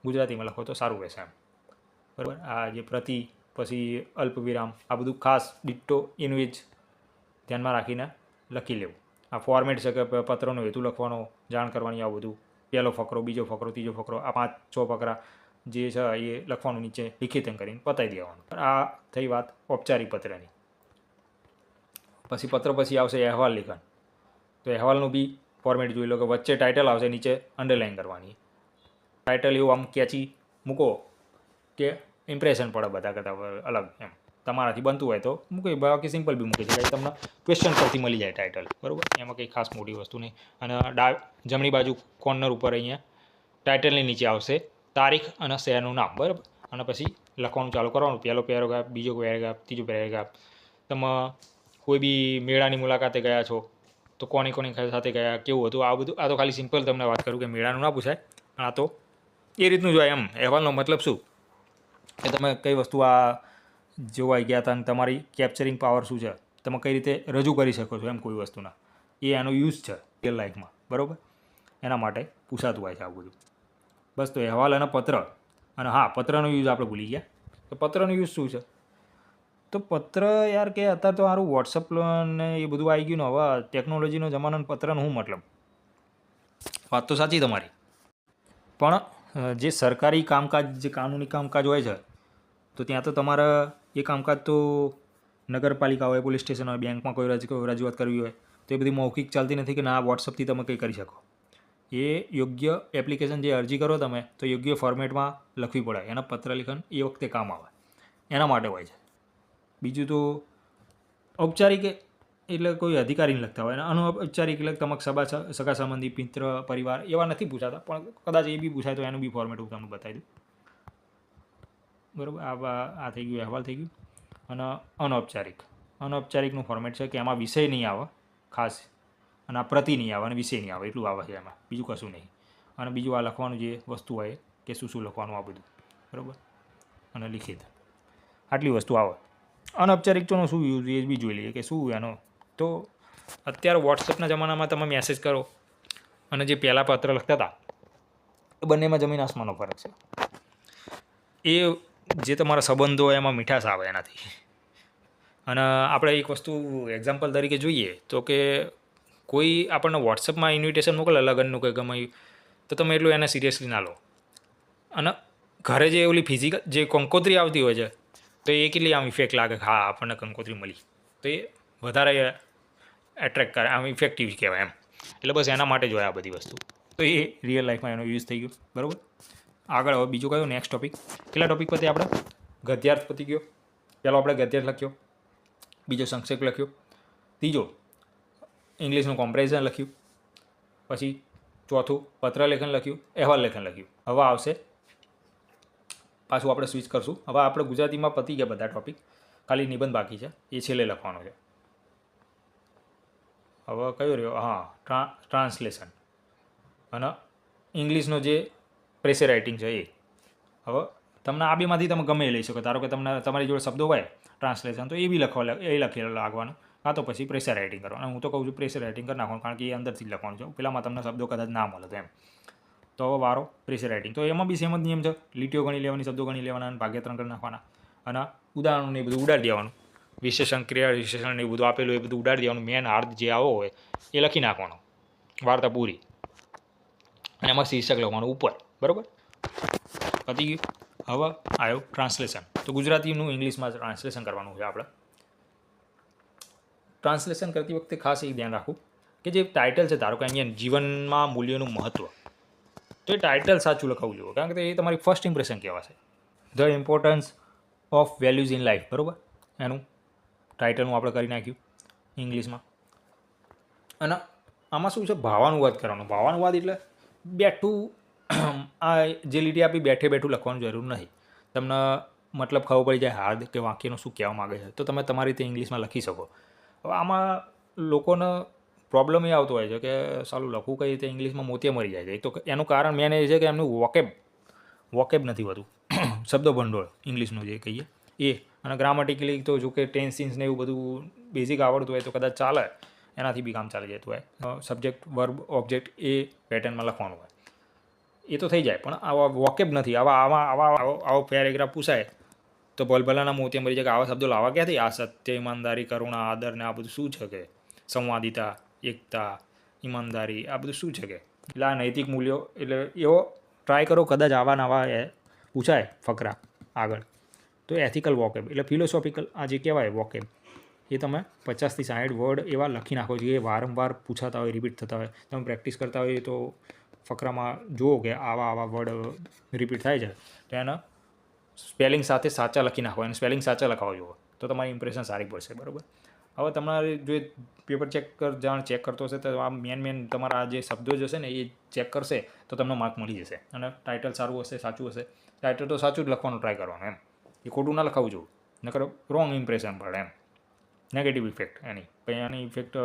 ગુજરાતીમાં લખો તો સારું રહેશે એમ બરાબર. આ જે પ્રતિ પછી અલ્પવિરામ આ બધું ખાસ ડિટ્ટો એનું જ ધ્યાનમાં રાખીને લખી લેવું. આ ફોર્મેટ છે કે પત્રનો હેતુ લખવાનો, જાણ કરવાની, આ બધું પહેલો ફકરો, બીજો ફકરો, ત્રીજો ફકરો, આ 5-6 ફકરા જે છે એ લખવાનું નીચે લિખિતન કરીને પતાવી દેવાનું. આ થઈ વાત ઔપચારિક પત્રની. પછી પત્ર પછી આવશે અહેવાલ લેખન. તો અહેવાલનું બી ફોર્મેટ જોઈ લો કે વચ્ચે ટાઇટલ આવશે, નીચે અંડરલાઇન કરવાની. ટાઇટલ એવું આમ કેચી મૂકો કે ઇમ્પ્રેશન પડે બધા કરતાં અલગ એમ. તમારાથી બનતું હોય તો મૂકી, બાકી સિમ્પલ બી મૂકી શકાય. તમને ક્વેશ્ચન પરથી મળી જાય ટાઇટલ બરાબર. એમાં કંઈ ખાસ મોટી વસ્તુ નહીં. અને જમણી બાજુ કોર્નર ઉપર અહીંયા ટાઇટલની નીચે આવશે તારીખ અને શહેરનું નામ બરાબર. અને પછી લખવાનું ચાલુ કરવાનું. પહેલો પેરેગ્રાફ, બીજો પેરેગ્રાફ, ત્રીજો પેરેગ્રાફ. તમે કોઈ બી મેળાની મુલાકાતે ગયા છો તો કોની સાથે ગયા, કેવું હતું, આ બધું. આ તો ખાલી સિમ્પલ તમને વાત કરું કે મેળાનું ના પૂછાય. આ તો એ રીતનું જોઈએ એમ. અહેવાલનો મતલબ શું કે તમે કઈ વસ્તુ આ જોવા ગયા હતા અને તમારી કેપ્ચરિંગ પાવર શું છે, તમે કઈ રીતે રજૂ કરી શકો છો એમ કોઈ વસ્તુના, એ એનો યુઝ છે રિયલ લાઈફમાં બરાબર. એના માટે પૂછાતું હોય છે આ બધું બસ. તો અહેવાલ અને પત્ર. અને હા, પત્રનો યુઝ આપણે ભૂલી ગયા. તો પત્રનો યુઝ શું છે, તો પત્ર યાર કે અત્યારે તો સારું વોટ્સઅપ ને એ બધું આવી ગયું ને. હવે ટેકનોલોજીનો જમાનો, પત્રનો શું મતલબ, વાત તો સાચી તમારી. પણ જે સરકારી કામકાજ, જે કાનૂની કામકાજ હોય છે તો ત્યાં તો તમારે એ કામકાજ તો નગરપાલિકા હોય, પોલીસ સ્ટેશન હોય, બેંકમાં કોઈ રજૂઆત કરવી હોય તો એ બધી મૌખિક ચાલતી નથી કે ના વોટ્સઅપથી તમે કંઈ કરી શકો. એ યોગ્ય એપ્લિકેશન જે અરજી કરો તમે તો યોગ્ય ફોર્મેટમાં લખવી પડે. એના પત્ર લેખન એ વખતે કામ આવે, એના માટે હોય છે. બીજું તો ઔપચારિક એટલે કોઈ અધિકારીને લગતા હોય, અને અનૌપચારિક એટલે તમારા સગા સંબંધી, મિત્ર, પરિવાર એવા નથી પૂછાતા, પણ કદાચ એ બી પૂછાય તો એનું બી ફોર્મેટ હું તમને બતાવી દઉં. બરાબર, આ થઈ ગયું, અહેવાલ થઈ ગયું. અને અનૌપચારિકનું ફોર્મેટ છે કે એમાં વિષય નહીં આવે ખાસ, અને આ પ્રતિ નહીં આવે, અને વિષય નહીં આવે, એટલું આવે છે એમાં, બીજું કશું નહીં. અને બીજું આ લખવાનું જે વસ્તુ હોય કે શું લખવાનું આ બધું, બરાબર, અને લિખિત, આટલી વસ્તુ આવે. અનૌપચારિકતાનો શું યુઝ એ બી જોઈ લઈએ કે શું એનો. તો અત્યારે વોટ્સએપના જમાનામાં તમે મેસેજ કરો અને જે પહેલાં પત્ર લખતા હતા એ બંનેમાં જમીન આસમાનનો ફરક છે. એ જે તમારા સંબંધો હોય એમાં મીઠાશ આવે એનાથી. અને આપણે એક વસ્તુ એક્ઝામ્પલ તરીકે જોઈએ તો કે કોઈ આપણને વોટ્સએપમાં ઇન્વિટેશન મોકલે લગ્નનું કે ગમે, તો તમે એટલું એને સિરિયસલી ના લો. અને ઘરે જે ઓલી ફિઝિકલ જે કંકોત્રી આવતી હોય છે, તો એ કેટલી આમ ઇફેક્ટ લાગે કે હા આપણને કંકોત્રી મળી, તો એ વધારે એટ્રેક્ટ કરે, આમ ઇફેક્ટિવ કહેવાય એમ. એટલે બસ એના માટે જ હોય આ બધી વસ્તુ. તો એ રિયલ લાઈફમાં એનો યુઝ થઈ ગયો, બરાબર. આગળ હવે બીજું કયો નેક્સ્ટ ટોપિક, કેટલા ટોપિક પતી આપણે? ગદ્યાર્થ પતી ગયો, પહેલો આપણે ગદ્યાર્થ લખ્યો, બીજો સંક્ષેપ લખ્યો, ત્રીજો ઇંગ્લિશનું કોમ્પ્રેઝન લખ્યું, પછી ચોથું પત્રલેખન લખ્યું, અહેવાલ લેખન લખ્યું. હવે આવશે પાછું આપણે સ્વિચ કરશું. હવે આપણે ગુજરાતીમાં પતી ગયા બધા ટોપિક, ખાલી નિબંધ બાકી છે, એ છેલ્લે લખવાનો છે. હવે કયો રહ્યો? હા, ટ્રાન્સલેશન અને ઇંગ્લિશનો જે પ્રેશર રાઇટિંગ છે એ. હવે તમને આ બેમાંથી તમે ગમે એ લઈ શકો. ધારો કે તમારી જોડે શબ્દો હોય ટ્રાન્સલેશન, તો એ બી લખી લાગવાનું, કાં તો પછી પ્રેશર રાઇટિંગ કરવાનું. હું તો કહું છું પ્રેશર રાઇટિંગ કરી નાખવાનું, કારણ કે એ અંદરથી જ લખવાનું છે. પેલામાં તમને શબ્દો કદાચ ના મળે તો એમ. તો હવે વારો પ્રેશર રાઇટિંગ. તો એમાં બી સેમ જ નિયમ છે, લીટીઓ ગણી લેવાની, શબ્દો ગણી લેવાના, અને ભાગ્યત્રણ કરી નાખવાના, અને ઉદાહરણો એ બધું ઉડાડી દેવાનું. વિશેષણ, ક્રિયા વિશેષણ એ બધું આપેલું એ બધું ઉડાડી દેવાનું. મેન હાર્દ જે આવો હોય એ લખી નાખવાનો, વાર્તા પૂરી. અને એમાં શીર્ષક લખવાનું ઉપર, બરાબર, પતી ગયું. હવે આવ્યો ટ્રાન્સલેશન. તો ગુજરાતીનું ઇંગ્લિશમાં ટ્રાન્સલેશન કરવાનું છે આપણે. ટ્રાન્સલેશન કરતી વખતે ખાસ એ ધ્યાન રાખવું કે જે ટાઇટલ છે, ધારો કે અહીંયા જીવનમાં મૂલ્યોનું મહત્ત્વ, તો એ ટાઇટલ સાચું લખાવવું જોઈએ, કારણ કે એ તમારી ફર્સ્ટ ઇમ્પ્રેશન કહેવાશે. The importance of values in life, બરાબર, એનું ટાઇટલનું આપણે કરી નાખ્યું ઇંગ્લિશમાં. અને આમાં શું છે, ભાવાનુવાદ કરવાનો. ભાવાનુવાદ એટલે બેઠું આ જે લીટી આપી બેઠું લખવાનું જરૂર નથી. તમને મતલબ ખબર પડી જાય હાર્દ કે વાક્યનું શું કહેવા માગે છે, તો તમે તમારી રીતે ઇંગ્લિશમાં લખી શકો. હવે આમાં લોકોને પ્રોબ્લેમ એ આવતો હોય છે કે સાલું લખવું કઈ રીતે ઇંગ્લિશમાં મોતિયા મરી જાય છે. તો એનું કારણ મેન એ છે કે એમનું વોકેબ નથી હોતું, શબ્દ ભંડોળ ઇંગ્લિશનું જે કહીએ એ. અને ગ્રામેટિકલી તો જો કે ટેન્સિન્સ ને એવું બધું બેઝિક આવડતું હોય તો કદાચ ચાલે, એનાથી બી કામ ચાલી જતું હોય. સબ્જેક્ટ, વર્બ, ઓબ્જેક્ટ એ પેટર્નમાં લખવાનું હોય એ તો થઈ જાય, પણ આવા વોકેબ નથી. આવો પેરેગ્રાફ પૂછાય તો ભલભલાના મોતિયા મરી જાય કે આવા શબ્દો લાવવા ક્યાંથી? આ સત્ય, ઈમાનદારી, કરુણા, આદર ને આ બધું શું છે કે? સંવાદિતા, એકતા, ઈમાનદારી, આ બધું શું છે કે? એટલે આ નૈતિક મૂલ્યો. એટલે એવો ટ્રાય કરો, કદાચ આવા નવા પૂછાય ફકરા આગળ, તો એથિકલ વોકેબ એટલે ફિલોસોફિકલ આ જે કહેવાય વોકેબ, એ તમે 50થી 60 વર્ડ એવા લખી નાખો જે વારંવાર પૂછાતા હોય, રિપીટ થતા હોય. તમે પ્રેક્ટિસ કરતા હોય તો ફકરામાં જુઓ કે આવા વર્ડ રિપીટ થાય છે, તો એના સ્પેલિંગ સાથે સાચા લખી નાખો, અને સ્પેલિંગ સાચા લખાવો જુઓ, તો તમારી ઇમ્પ્રેશન સારી પડશે, બરાબર. હવે તમારે જો પેપર ચેક કરતો હશે તો આ મેન તમારા જે શબ્દો જશે ને એ ચેક કરશે તો તમને માર્ક મળી જશે. અને ટાઇટલ સારું હશે, સાચું હશે. ટાઇટલ તો સાચું જ લખવાનું ટ્રાય કરવાનું એમ, એ ખોટું ના લખાવું જોઈએ, નકર રોંગ ઇમ્પ્રેશન પડે એમ, નેગેટિવ ઇફેક્ટ એની. પછી એની ઇફેક્ટ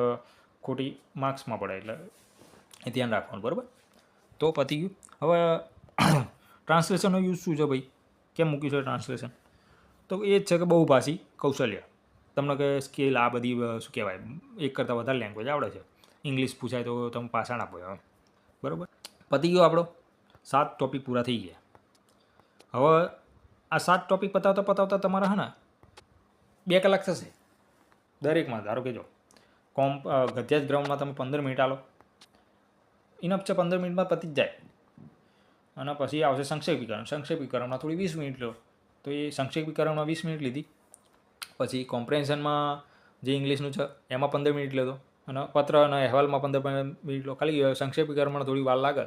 ખોટી માર્ક્સમાં પડે, એટલે એ ધ્યાન રાખવાનું, બરાબર. તો પતી ગયું. હવે ટ્રાન્સલેશનનો યુઝ શું છે ભાઈ, કેમ મૂક્યું છે ટ્રાન્સલેશન? તો એ જ છે કે બહુભાષી કૌશલ્ય. તમને કે સ્કિલ આ બધી શું કહેવાય, એક કરતાં વધારે લેંગ્વેજ આવડે છે. ઇંગ્લિશ પૂછાય તો તમે પાછા આપો એમ, બરાબર. પતી ગયો આપણો 7 ટોપિક પૂરા થઈ ગયા. હવે આ 7 ટોપિક પતાવતા તમારા હે ને 2 કલાક થશે દરેકમાં. ધારો કે જો ગદ્યાર્થ ગ્રાઉન્ડમાં તમે 15 મિનિટ આલો, ઇનફ છે, 15 મિનિટમાં પતી જ જાય. અને પછી આવશે સંક્ષેપીકરણમાં થોડી 20 મિનિટ લો, તો એ સંક્ષેપીકરણમાં 20 મિનિટ લીધી. પછી કોમ્પ્રેન્શનમાં જે ઇંગ્લિશનું છે એમાં 15 મિનિટ લેતો, અને પત્ર અને અહેવાલમાં 15 મિનિટ લો. ખાલી સંક્ષેપીકરણમાં થોડી વાર લાગે,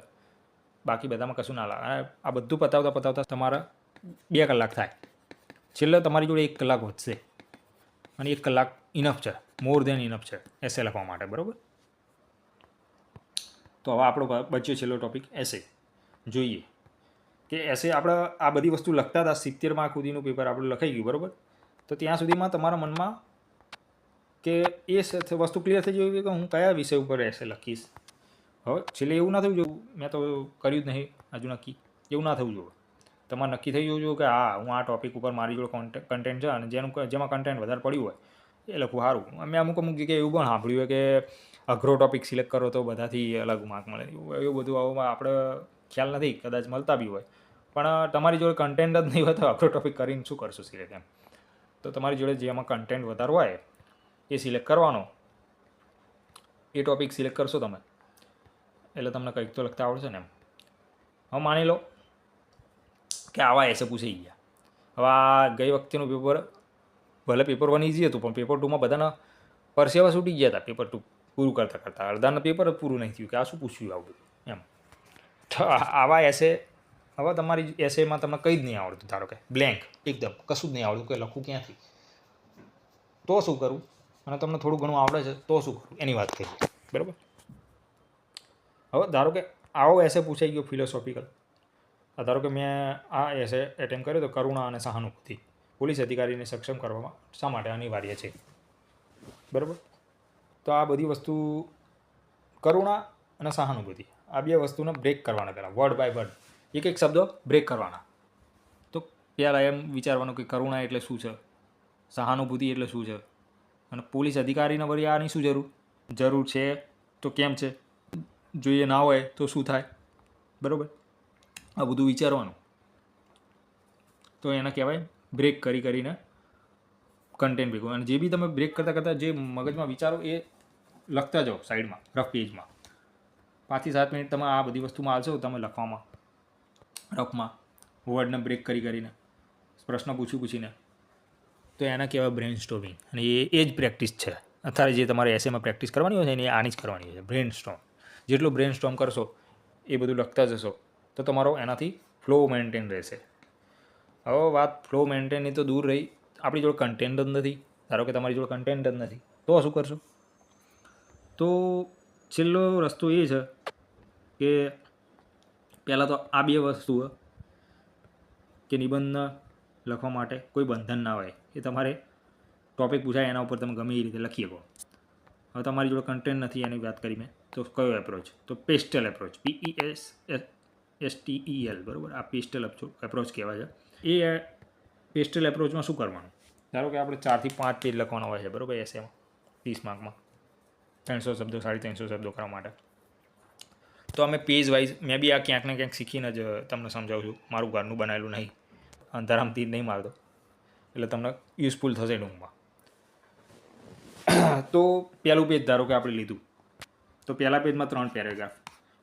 બાકી બધામાં કશું ના લાગે. અને આ બધું પતાવતા તમારા 2 કલાક થાય. છેલ્લે તમારી જોડે 1 કલાક વધશે, અને 1 કલાક ઇનફ છે, મોર દેન ઇનફ છે એસે લખવા માટે, બરાબર. તો હવે આપણો બચ્યો છેલ્લો ટોપિક એસે. જોઈએ કે એસે આપણે આ બધી વસ્તુ લખતા હતા, 70 માર્ક સુધીનું પેપર આપણું લખાઈ ગયું, બરાબર. તો ત્યાં સુધીમાં તમારા મનમાં કે એ વસ્તુ ક્લિયર થઈ જવી કે હું કયા વિષય ઉપર એસે લખીશ. હવે છેલ્લે એવું ના થવું જોઈએ મેં તો કર્યું જ નહીં હજુ નક્કી, એવું ના થવું જોઈએ. તમારે નક્કી થઈ જવું જોઈએ કે હા હું આ ટૉપિક ઉપર મારી જોડે કન્ટેન્ટ છે અને જેમાં કન્ટેન્ટ વધારે પડ્યું હોય એ લખવું સારું. મેં અમુક જગ્યાએ એવું પણ સાંભળ્યું હોય કે અઘરો ટૉપિક સિલેક્ટ કરો તો બધાથી અલગ માર્ક મળે, એવું બધું આવું આપણે ખ્યાલ નથી, કદાચ મળતા બી હોય. પણ તમારી જોડે કન્ટેન્ટ જ નહીં હોય તો અઘરો ટૉપિક કરીને શું કરશો સિલેક્ટ એમ. તો તમારી જોડે જેમાં કન્ટેન્ટ વધારે હોય એ સિલેક્ટ કરવાનો, એ ટૉપિક સિલેક્ટ કરશો તમે એટલે તમને કંઈક તો લખતા આવડશે ને એમ. હવે માની લો કે આવા એસે પૂછાઈ ગયા. હવે આ ગઈ વખતેનું પેપર ભલે પેપર 1 ઇઝી હતું પણ પેપર 2માં બધાના પરસેવા છૂટી ગયા હતા પેપર 2 પૂરું કરતાં અડધાના પેપર જ પૂરું નહીં થયું કે આ શું પૂછ્યું આવું બધું એમ. તો આવા એસે હવે તમારી એસેમાં તમને કંઈ જ નહીં આવડતું, ધારો કે બ્લેન્ક એકદમ કશું જ નહીં આવડતું કે લખું ક્યાંથી, તો શું કરવું? અને તમને થોડું ઘણું આવડે છે તો શું કરવું એની વાત કરીએ, બરાબર. હવે ધારો કે આવો એસે પૂછાઈ ગયો ફિલોસોફિકલ. ધારો કે મેં આ એસે એટેમ્પ કર્યો તો કરુણા અને સહાનુભૂતિ પોલીસ અધિકારીને સક્ષમ કરવામાં શા માટે અનિવાર્ય છે, બરાબર. તો આ બધી વસ્તુ કરુણા અને સહાનુભૂતિ આ બે વસ્તુને બ્રેક કરવાના, પહેલાં વર્ડ બાય વર્ડ એક શબ્દો બ્રેક કરવાના. તો પહેલાં એમ વિચારવાનું કે કરુણા એટલે શું છે, સહાનુભૂતિ એટલે શું છે, અને પોલીસ અધિકારીને વળી આની શું જરૂર છે તો કેમ છે, જોઈએ ના હોય તો શું થાય, બરાબર. આ બધું વિચારવાનું. તો એને કહેવાય બ્રેક કરીને કન્ટેન્ટ ભેગું. અને જે બી તમે બ્રેક કરતાં જે મગજમાં વિચારો એ લખતા જાઓ સાઈડમાં રફ પેજમાં. 5 થી 7 મિનિટ તમે આ બધી વસ્તુમાં આવશો તમે લખવામાં રફમાં વર્ડને બ્રેક કરીને પ્રશ્ન પૂછીને, તો એને કહેવાય બ્રેન સ્ટોર્મિંગ. અને એ જ પ્રેક્ટિસ છે અત્યારે જે તમારે એસેમાં પ્રેક્ટિસ કરવાની હોય છે ને એ આની જ કરવાની હોય છે, બ્રેન સ્ટોર્મ. જેટલું બ્રેન સ્ટોર્મ કરશો એ બધું લખતા જશો તો તમારો એનાથી ફ્લો મેન્ટેન રહેશે. હવે વાત ફ્લો મેન્ટેનની તો દૂર રહી, આપણી જોડે કન્ટેન્ટ જ નથી. ધારો કે તમારી જોડે કન્ટેન્ટ જ નથી તો શું કરશો? તો છેલ્લો રસ્તો એ છે કે પહેલાં તો આ બે વસ્તુ કે નિબંધ લખવા માટે કોઈ બંધન ના હોય, એ તમારે ટૉપિક પૂછાય એના ઉપર તમે ગમે એ રીતે લખી શકો. હવે તમારી જોડે કન્ટેન્ટ નથી એની વાત કરી મેં, તો કયો એપ્રોચ? તો પેસ્ટલ એપ્રોચ, PESTEL, બરાબર. આ પેસ્ટલ એપ્રોચ કહેવાય છે. એ પેસ્ટલ એપ્રોચમાં શું કરવાનું? ધારો કે આપણે 4 થી 5 પેજ લખવાના હોય છે, બરાબર. એસેમાં 30 માર્કમાં 300 શબ્દો 350 શબ્દો કરવા માટે. તો અમે પેજ વાઇઝ મેં બી આ ક્યાંક ને ક્યાંક શીખીને જ તમને સમજાવું છું, મારું ઘરનું બનાવેલું નહીં, અંધારામથી નહીં મારતો, એટલે તમને યુઝફુલ થશે ટૂંકમાં. તો પહેલું પેજ ધારો કે આપણે લીધું તો પહેલા પેજમાં 3 પેરેગ્રાફ,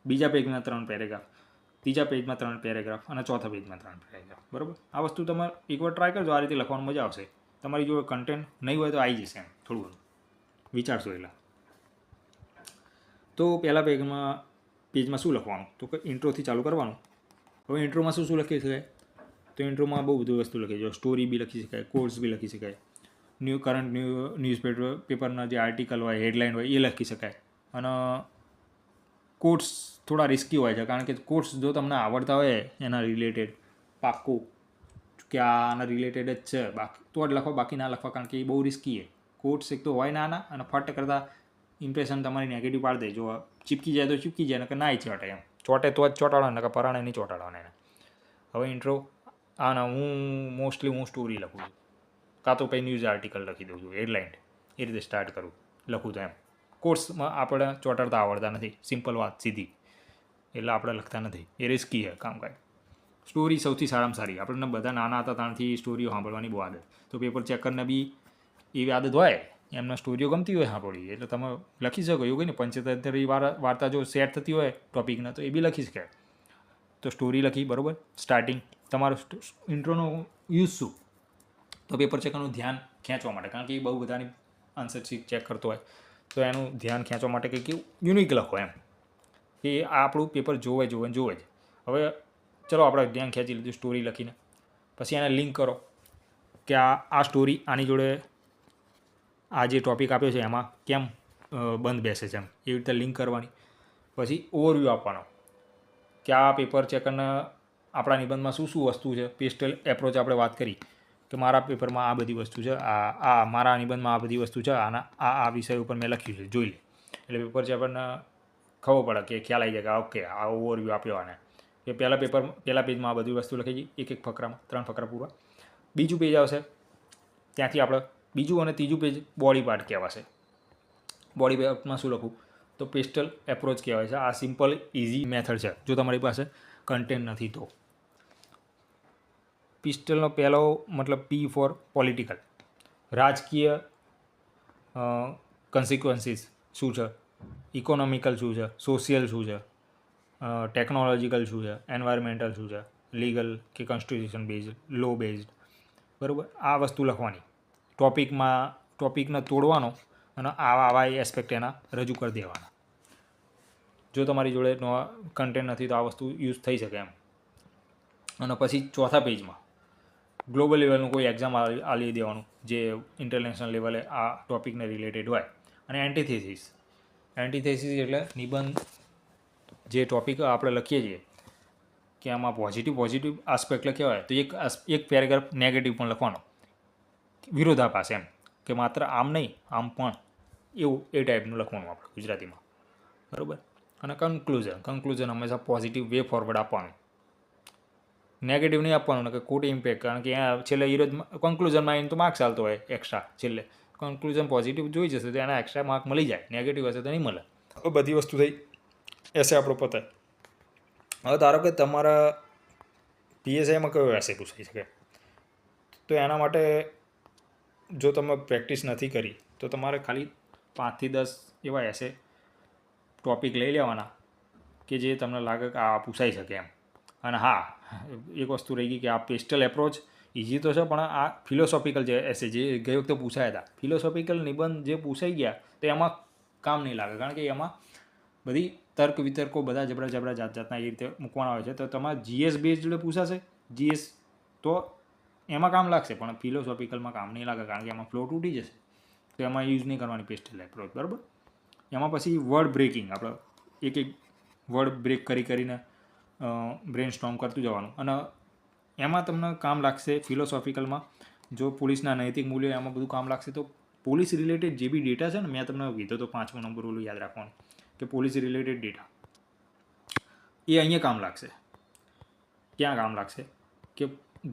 બીજા પેજમાં 3 પેરેગ્રાફ, ત્રીજા પેજમાં 3 પેરેગ્રાફ અને ચોથા પેજમાં 3 પેરેગ્રાફ, બરાબર. આ વસ્તુ તમે એકવાર ટ્રાય કરજો, આ રીતે લખવાનું મજા આવશે. તમારી જો કન્ટેન્ટ નહીં હોય તો આવી જશે એમ થોડું ઘણું વિચારશો એટલે. તો પહેલા પેજમાં શું લખવાનું? તો કે ઇન્ટ્રોથી ચાલુ કરવાનું. હવે ઇન્ટ્રોમાં શું લખી શકાય? તો ઇન્ટ્રોમાં બહુ બધી વસ્તુ લખી જાય, સ્ટોરી બી લખી શકાય, કોર્સ બી લખી શકાય, ન્યૂઝ પેપરના જે આર્ટિકલ હોય, હેડલાઇન હોય એ લખી શકાય. અને કોર્સ થોડા રિસ્કી હોય છે, કારણ કે કોર્સ જો તમને આવડતા હોય એના રિલેટેડ પાક્કું કે આના રિલેટેડ જ છે બાકી તો જ લખો, બાકી ના લખવા, કારણ કે એ બહુ રિસ્કી છે. કોર્સ એક તો હોય નાના અને ફટ કરતાં ઇમ્પ્રેશન તમારી નેગેટિવ પાડી દે. જો ચીપકી જાય તો ચીપકી જાય, નકર ના ચોટે એમ. ચોટે તો જ ચોંટાડો, નકર પરાણે નહીં ચોંટાડવાના એને. હવે ઇન્ટ્રો મોસ્ટલી હું સ્ટોરી લખું છું, કાં તો કંઈ ન્યૂઝ આર્ટિકલ લખી દઉં છું, હેડલાઇન એ રીતે સ્ટાર્ટ કરું લખું તો એમ. કોર્સમાં આપણે ચોંટાડતા આવડતા નથી, સિમ્પલ વાત સીધી, એટલે આપણે લખતા નથી, એ રિસ્કી છે કામકાજ. સ્ટોરી સૌથી સારામાં સારી. આપણને બધા નાના હતા ત્યારથી સ્ટોરીઓ સાંભળવાની બહુ આદત, તો પેપર ચેકરને બી એવી આદત હોય, એમને સ્ટોરીઓ ગમતી હોય સાંભળવી, એટલે તમે લખી શકો. એવું કંઈ ને 75 વાર્તા જો સેટ થતી હોય ટોપિકના તો એ બી લખી શકાય. તો સ્ટોરી લખી, બરાબર. સ્ટાર્ટિંગ તમારો ઇન્ટ્રોનો યુઝ શું? તો પેપર ચેકરનું ધ્યાન ખેંચવા માટે, કારણ કે એ બહુ બધાની આન્સર ચેક કરતો હોય, તો એનું ધ્યાન ખેંચવા માટે કંઈક યુનિક લખો એમ, કે આ આપણું પેપર જોવે જ. હવે ચલો આપણે ધ્યાન ખેંચી લીધું સ્ટોરી લખીને, પછી એને લિંક કરો કે આ સ્ટોરી આની જોડે આ જે ટૉપિક આપ્યો છે એમાં કેમ બંધ બેસે છે એમ એવી રીતે લિંક કરવાની. પછી ઓવરવ્યૂ આપવાનો કે આ પેપર ચેકરના આપણા નિબંધમાં શું શું વસ્તુ છે. પેસ્ટલ એપ્રોચ આપણે વાત કરી કે મારા પેપરમાં આ બધી વસ્તુ છે, આ મારા નિબંધમાં આ બધી વસ્તુ છે, આના આ વિષય ઉપર મેં લખ્યું છે, જોઈ લે. એટલે પેપર છે આપણને ખબર પડે કે ખ્યાલ આવી જાય કે ઓકે આ ઓવરવ્યૂ આપ્યો આને કે પહેલા પેજમાં આ બધી વસ્તુ લખી ગઈ એક ફકરામાં 3 ફકરા પૂરા. બીજું પેજ આવશે ત્યાંથી આપણે બીજું અને ત્રીજું પેજ બોડી પાર્ટ કહેવાશે. બોડી પાર્ટમાં શું લખું તો પેસ્ટલ એપ્રોચ કહેવાય છે. આ સિમ્પલ ઇઝી મેથડ છે જો તમારી પાસે કન્ટેન્ટ નથી તો. પિસ્ટલનો પહેલો મતલબ પી ફોર પોલિટિકલ, રાજકીય કન્સિક્વન્સીસ શું છે, ઇકોનોમિકલ શું છે, સોશિયલ શું છે, ટેકનોલોજીકલ શું છે, એન્વાયરમેન્ટલ શું છે, લીગલ કે કોન્સ્ટિટ્યુશન બેઝડ, લો બેઝડ. બરાબર, આ વસ્તુ લખવાની. ટોપિકને તોડવાનો અને આવા એસ્પેક્ટ એના રજૂ કરી દેવાના. જો તમારી જોડે કન્ટેન્ટ નથી તો આ વસ્તુ યુઝ થઈ શકે એમ. અને પછી ચોથા પેજમાં ગ્લોબલ લેવલનું કોઈ એક્ઝામ આપી દેવાનું જે ઇન્ટરનેશનલ લેવલે આ ટૉપિકને રિલેટેડ હોય. અને એન્ટીથેસિસ એટલે નિબંધ જે ટૉપિક આપણે લખીએ છીએ કે આમાં પોઝિટિવ આસ્પેક્ટ લખ્યા હોય તો એક પેરેગ્રાફ નેગેટિવ પણ લખવાનો, વિરોધાભાસ એમ કે માત્ર આમ નહીં આમ પણ, એવું એ ટાઈપનું લખવાનું આપણે ગુજરાતીમાં. બરાબર. અને કન્ક્લુઝન હંમેશા પોઝિટિવ વે ફોરવર્ડ આપવાનું, નેગેટિવ નહીં આપવાનું કે ખોટી ઇમ્પેક્ટ. કારણ કે અહીંયા છેલ્લે વિરોધ કન્ક્લુઝનમાં એને તો માર્ક્સ ચાલતો હોય એક્સ્ટ્રા. છેલ્લે કન્ક્લુઝન પોઝિટિવ જોઈ જશે તો એના એક્સ્ટ્રા માર્ક મળી જાય, નેગેટિવ હશે તો નહીં મળે. બધી વસ્તુ થઈ એસે આપણો પતે. હવે ધારો કે તમારા પીએસઆઈમાં કયો એસે પૂછાઈ શકે તો એના માટે જો તમે પ્રેક્ટિસ નથી કરી તો તમારે ખાલી 5 થી 10 એવા એસે ટૉપિક લઈ લેવાના કે જે તમને લાગે કે આ પૂછાઈ શકે એમ. અને હા, એક વસ્તુ રહી ગઈ કે આ પેસ્ટલ એપ્રોચ ઇઝી તો છે પણ આ ફિલોસોફિકલ જે એસે જે ગઈ વખતે પૂછાયા હતા, ફિલોસોફિકલ નિબંધ જે પૂછાઈ ગયા તો એમાં કામ નહીં લાગે. કારણ કે એમાં બધી તર્ક વિતર્કો બધા જબરા જાતના એ રીતે મૂકવાના હોય છે. તો તમારે જીએસ બેઝ જોડે પૂછાશે જીએસ તો એમાં કામ લાગશે, પણ ફિલોસોફિકલમાં કામ નહીં લાગે કારણ કે એમાં ફ્લો તૂટી જશે. તો એમાં યુઝ નહીં કરવાની પેસ્ટલ એપ્રોચ. બરાબર. એમાં પછી વર્ડ બ્રેકિંગ, આપણે એક વર્ડ બ્રેક કરીને બ્રેન સ્ટોર્મ કરતું જવાનું. અને એમાં તમને કામ લાગશે ફિલોસોફિકલમાં જો પોલીસના નૈતિક મૂલ્યો એમાં બધું કામ લાગશે. તો પોલીસ રિલેટેડ જે બી ડેટા છે ને, મેં તમને કીધો તો 5મો નંબર ઓલું યાદ રાખવાનું કે પોલીસ રિલેટેડ ડેટા એ અહીંયા કામ લાગશે. ક્યાં કામ લાગશે કે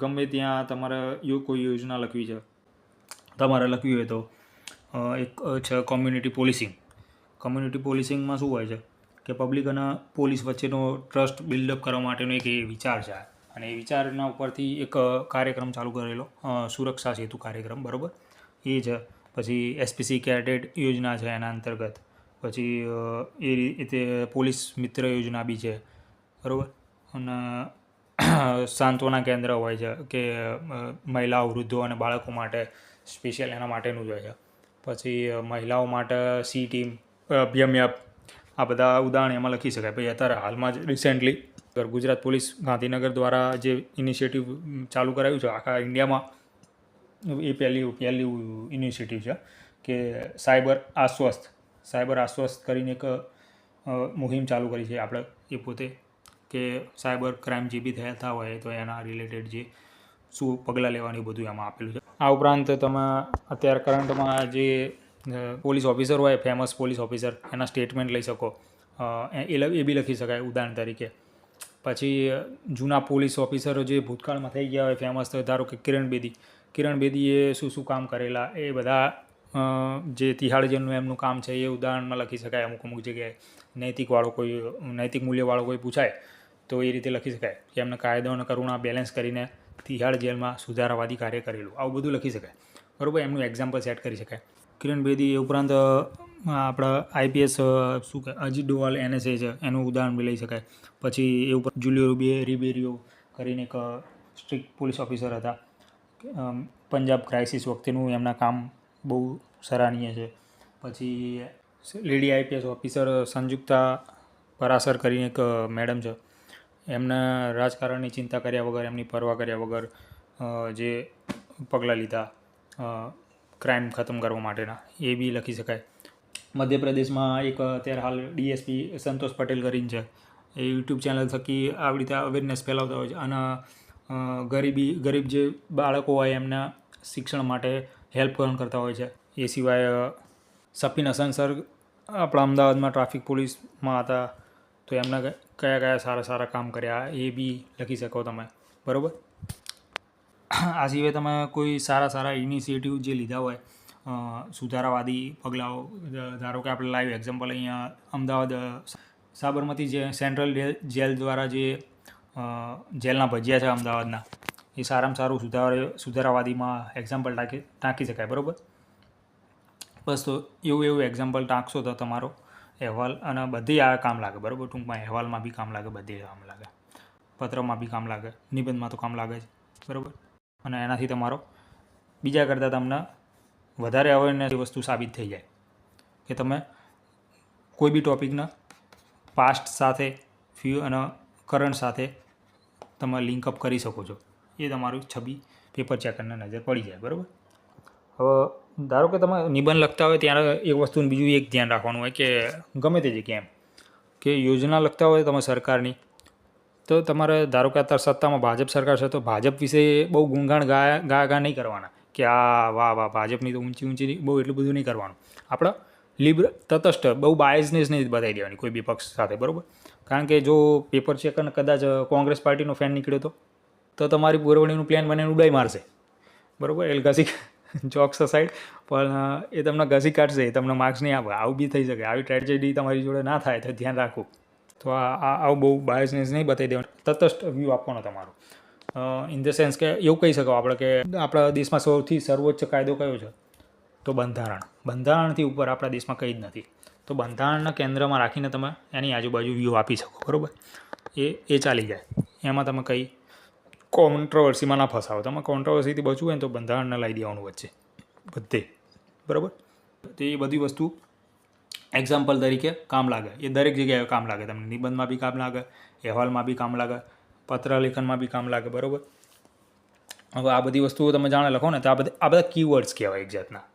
ગમે ત્યાં તમારે કોઈ યોજના લખવી છે, તમારે લખવી હોય તો એક છે કોમ્યુનિટી પોલીસિંગમાં શું હોય છે કે પબ્લિક અને પોલીસ વચ્ચેનો ટ્રસ્ટ બિલ્ડઅપ કરવા માટેનો એક એ વિચાર છે. અને એ વિચારના ઉપરથી એક કાર્યક્રમ ચાલુ કરેલો, સુરક્ષા સેતુ કાર્યક્રમ. બરાબર, એ છે. પછી એસપીસી કેડેટ યોજના છે એના અંતર્ગત. પછી એ રીતે પોલીસ મિત્ર યોજના બી છે. બરાબર. અને સાંત્વના કેન્દ્ર હોય છે કે મહિલાઓ, વૃદ્ધો અને બાળકો માટે સ્પેશિયલ એના માટેનું જ હોય છે. પછી મહિલાઓ માટે સી ટીમ, ભીમયાપ, આ બધા ઉદાહરણ એમાં લખી શકાય. પછી અત્યારે હાલમાં જ રિસેન્ટલી ગુજરાત પોલીસ ગાંધીનગર દ્વારા જે ઇનિશિયેટિવ ચાલુ કરાવ્યું છે આખા ઇન્ડિયામાં, એ પહેલી ઇનિશિયેટિવ છે કે સાયબર આશ્વસ્ત કરીને એક મુહિમ ચાલુ કરી છે આપણે એ પોતે, કે સાયબર ક્રાઇમ જે બી થતા હોય તો એના રિલેટેડ જે શું પગલાં લેવાની બધું એમાં આપેલું છે. આ ઉપરાંત તમે અત્યારે કરંટમાં જે પોલીસ ઓફિસર હોય, ફેમસ પોલીસ ઓફિસર, એના સ્ટેટમેન્ટ લઈ શકો, એ બી લખી શકાય ઉદાહરણ તરીકે. પછી જૂના પોલીસ ઓફિસરો જે ભૂતકાળમાં થઈ ગયા હોય ફેમસ, તો ધારો કે કિરણ બેદીએ શું કામ કરેલા, એ બધા જે તિહાડ જેલનું એમનું કામ છે એ ઉદાહરણમાં લખી શકાય. અમુક જગ્યાએ નૈતિક મૂલ્યવાળો કોઈ પૂછાય તો એ રીતે લખી શકાય કે એમને કાયદો અને કરુણા બેલેન્સ કરીને તિહાડ જેલમાં સુધારાવાદી કાર્ય કરેલું, આવું બધું લખી શકાય. બરાબર, એમનું એક્ઝામ્પલ સેટ કરી શકાય. કિરણ બેદી એ ઉપરાંત આપણા આઈપીએસ શું કહે અજીત ડોવાલ NSA છે એનું ઉદાહરણ બી લઈ શકાય. પછી એ ઉપર જુલિયો રિબેરિયો કરીને એક સ્ટ્રિક્ટ પોલીસ ઓફિસર હતા, પંજાબ ક્રાઇસિસ વખતેનું એમના કામ બહુ સરાહનીય છે. પછી lady IPS officer Samyukta Parasar કરીને એક મેડમ છે, એમના રાજકારણની ચિંતા કર્યા વગર, એમની પરવા કર્યા વગર જે પગલાં લીધા ક્રાઇમ ખતમ કરવા માટેના એ બી લખી શકાય. મધ્યપ્રદેશમાં એક અત્યારે હાલ ડીએસપી સંતોષ પટેલ કરીને છે, એ યુટ્યુબ ચેનલ થકી આવી રીતે અવેરનેસ ફેલાવતા હોય છે અને ગરીબ જે બાળકો હોય એમના શિક્ષણ માટે હેલ્પ પણ કરતા હોય છે. એ સિવાય સફીન હસન સર આપણા અમદાવાદમાં ટ્રાફિક પોલીસમાં હતા, તો એમના કયા કયા સારા સારા કામ કર્યા એ બી લખી શકો તમે, બરાબર. આ સિવાય તમે કોઈ સારા ઇનિશિયેટિવ જે લીધા હોય, સુધારાવાદી પગલાઓ, ધારો કે આપણે લાઈવ એક્ઝામ્પલ અહીંયા અમદાવાદ સાબરમતી જે સેન્ટ્રલ જેલ દ્વારા જે જેલના ભજ્યા છે અમદાવાદના, એ સારામાં સારું સુધારાવાદીમાં એક્ઝામ્પલ ટાંકી શકાય, બરાબર. બસ તો એવું એક્ઝામ્પલ ટાંકશો તો તમારો અહેવાલ અને બધી આ કામ લાગે, બરાબર. ટૂંકમાં અહેવાલમાં બી કામ લાગે, બધે કામ લાગે, પત્રમાં બી કામ લાગે, નિબંધમાં તો કામ લાગે જ, બરાબર. અને એનાથી તમારો બીજા કરતાં તમને વધારે અવેરનેસ વસ્તુ સાબિત થઈ જાય કે તમે કોઈ બી ટૉપિકના પાસ્ટ સાથે અને કરંટ સાથે તમે લિંકઅપ કરી શકો છો. એ તમારું છબી પેપર ચેકરને નજર પડી જાય, બરાબર. હવે ધારો કે તમે નિબંધ લખતા હોય ત્યારે એક વસ્તુનું બીજું એક ધ્યાન રાખવાનું હોય કે ગમે તે જગ્યાએ એમ કે યોજના લખતા હોય તમે સરકારની, તો તમારે ધારો કે અત્યારે સત્તામાં ભાજપ સરકાર છે તો ભાજપ વિશે બહુ ગુણગાન ગા નહીં કરવાના કે આ વાહ ભાજપની તો ઊંચી બહુ એટલું બધું નહીં કરવાનું. આપણે તટસ્થ બહુ બાયસનેસ નહીં બતાવી દેવાની કોઈ બી પક્ષ સાથે, બરાબર. કારણ કે જો પેપર ચેકર કદાચ કોંગ્રેસ પાર્ટીનો ફેન નીકળ્યો તો તમારી પુરવણીનું પ્લાન મને ઉડાઈ મારશે, બરાબર. એટલે ઘસી જોક્સ સાઈડ પણ એ તમને ઘસી કાઢશે, એ તમને માર્ક્સ નહીં આપે. આવું બી થઈ શકે. આવી ટ્રેજેડી તમારી જોડે ના થાય તો ધ્યાન રાખવું. તો આવું બહુ બાયસનેસ નહીં બતાવી દેવાનું, તટસ્થ વ્યૂ આપવાનો તમારો. ઇન ધ સેન્સ કે એવું કહી શકો આપણે કે આપણા દેશમાં સૌથી સર્વોચ્ચ કાયદો કયો છે, તો બંધારણથી ઉપર આપણા દેશમાં કંઈ જ નથી. તો બંધારણના કેન્દ્રમાં રાખીને તમે એની આજુબાજુ વ્યૂ આપી શકો, બરાબર. એ ચાલી જાય. એમાં તમે કંઈ કોન્ટ્રોવર્સીમાં ના ફસાવો. તમે કોન્ટ્રોવર્સીથી બચવું હોય ને તો બંધારણને લાવી દેવાનું વચ્ચે બધે, બરાબર. તો એ બધી વસ્તુ એક્ઝામ્પલ તરીકે કામ લાગે. એ દરેક જગ્યાએ કામ લાગે. તમને નિબંધમાં બી કામ લાગે, અહેવાલમાં બી કામ લાગે, પત્ર લેખનમાં બી કામ લાગે, બરાબર. હવે આ બધી વસ્તુઓ તમે જાણે લખો ને તો આ બધા કીવર્ડ્સ કહેવાય એક જાતના,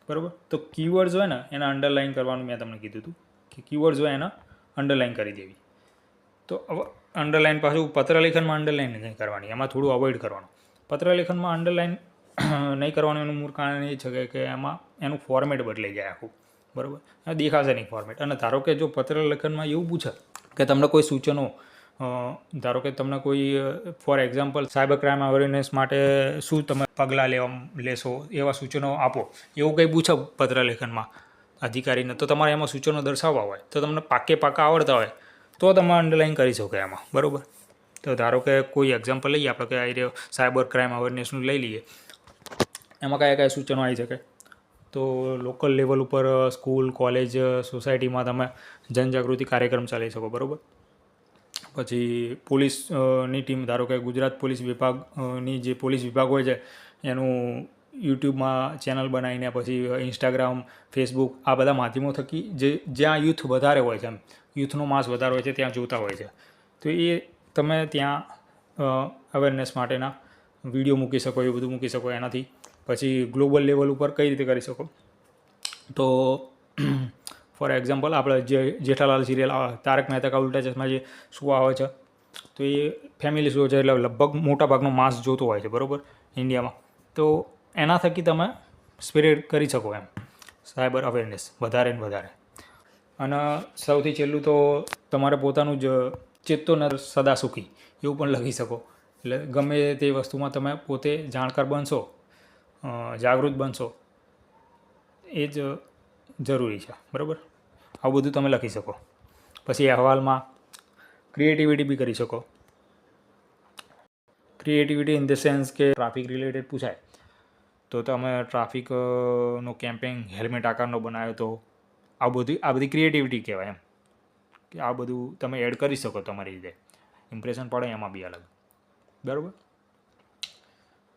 બરાબર. તો કીવર્ડ્સ હોય ને એને અંડરલાઇન કરવાનું મેં તમને કીધું હતું કે કીવર્ડ્સ હોય એને અંડરલાઇન કરી દેવી. તો હવે અંડરલાઇન પાછું પત્રલેખનમાં અંડરલાઇન નહીં કરવાની, એમાં થોડું અવોઇડ કરવાનું. પત્રલેખનમાં અંડરલાઇન નહીં કરવાનું એનું મૂળ કારણ એ છે કે એમાં એનું ફોર્મેટ બદલાઈ જાય આખું, બરાબર. દેખાશે નહીં ફોર્મેટ. અને ધારો કે જો પત્રલેખનમાં એવું પૂછે કે તમને કોઈ સૂચનો, ધારો કે તમને કોઈ for example cyber crime awareness માટે શું તમે પગલાં લેશો એવા સૂચનો આપો, એવું કંઈ પૂછે પત્રલેખનમાં અધિકારીને, તો તમારે એમાં સૂચનો દર્શાવવા હોય તો તમને પાકા આવડતા હોય તો તમે અંડરલાઇન કરી શકો એમાં, બરાબર. તો ધારો કે કોઈ એક્ઝામ્પલ લઈએ આપણે કે આ રહ્યો સાયબર ક્રાઇમ અવેરનેસનું લઈ લઈએ, એમાં કયા સૂચનો આવી શકે. તો લોકલ લેવલ ઉપર સ્કૂલ, કોલેજ, સોસાયટીમાં તમે જનજાગૃતિ કાર્યક્રમ ચાલી શકો, બરાબર. પછી પોલીસની ટીમ, ધારો કે ગુજરાત પોલીસ વિભાગની જે પોલીસ વિભાગ હોય છે એનું યુટ્યુબમાં ચેનલ બનાવીને પછી ઇન્સ્ટાગ્રામ, ફેસબુક આ બધા માધ્યમો થકી જ્યાં યુથ વધારે હોય છે, એમ યુથનો માસ વધારે હોય છે ત્યાં જોતા હોય છે, તો એ તમે ત્યાં અવેરનેસ માટેના વિડીયો મૂકી શકો, એ બધું મૂકી શકો. એનાથી પછી ગ્લોબલ લેવલ ઉપર કઈ રીતે કરી શકો, તો ફોર એક્ઝામ્પલ આપણે જે જેઠાલાલ સિરિયલ તારક મહેતા કા ઉલ્ટા ચશ્મા જે શો આવે છે, તો એ ફેમિલી શો છે, એટલે લગભગ મોટાભાગનો માસ જોતો હોય છે, બરાબર, ઇન્ડિયામાં. તો એના થકી તમે સ્પ્રેડ કરી શકો એમ સાયબર અવેરનેસ વધારે ને વધારે. અને સૌથી છેલ્લું તો તમારે પોતાનું જ ચેતો નર સદા સુખી એવું પણ લખી શકો. એટલે ગમે તે વસ્તુમાં તમે પોતે જાણકાર બનશો, જાગૃત બનશો, એ જ જરૂરી છે, બરાબર. આવું બધું તમે લખી શકો. પછી અહેવાલમાં ક્રિએટિવિટી બી કરી શકો. ક્રિએટિવિટી ઇન ધ સેન્સ કે ટ્રાફિક રિલેટેડ પૂછાય તો તમે ટ્રાફિકનો કેમ્પેન હેલ્મેટ આકારનો બનાવ્યો તો આ બધી ક્રિએટિવિટી કહેવાય એમ, કે આ બધું તમે એડ કરી શકો તમારી રીતે, ઇમ્પ્રેશન પડે એમાં બી અલગ, બરાબર.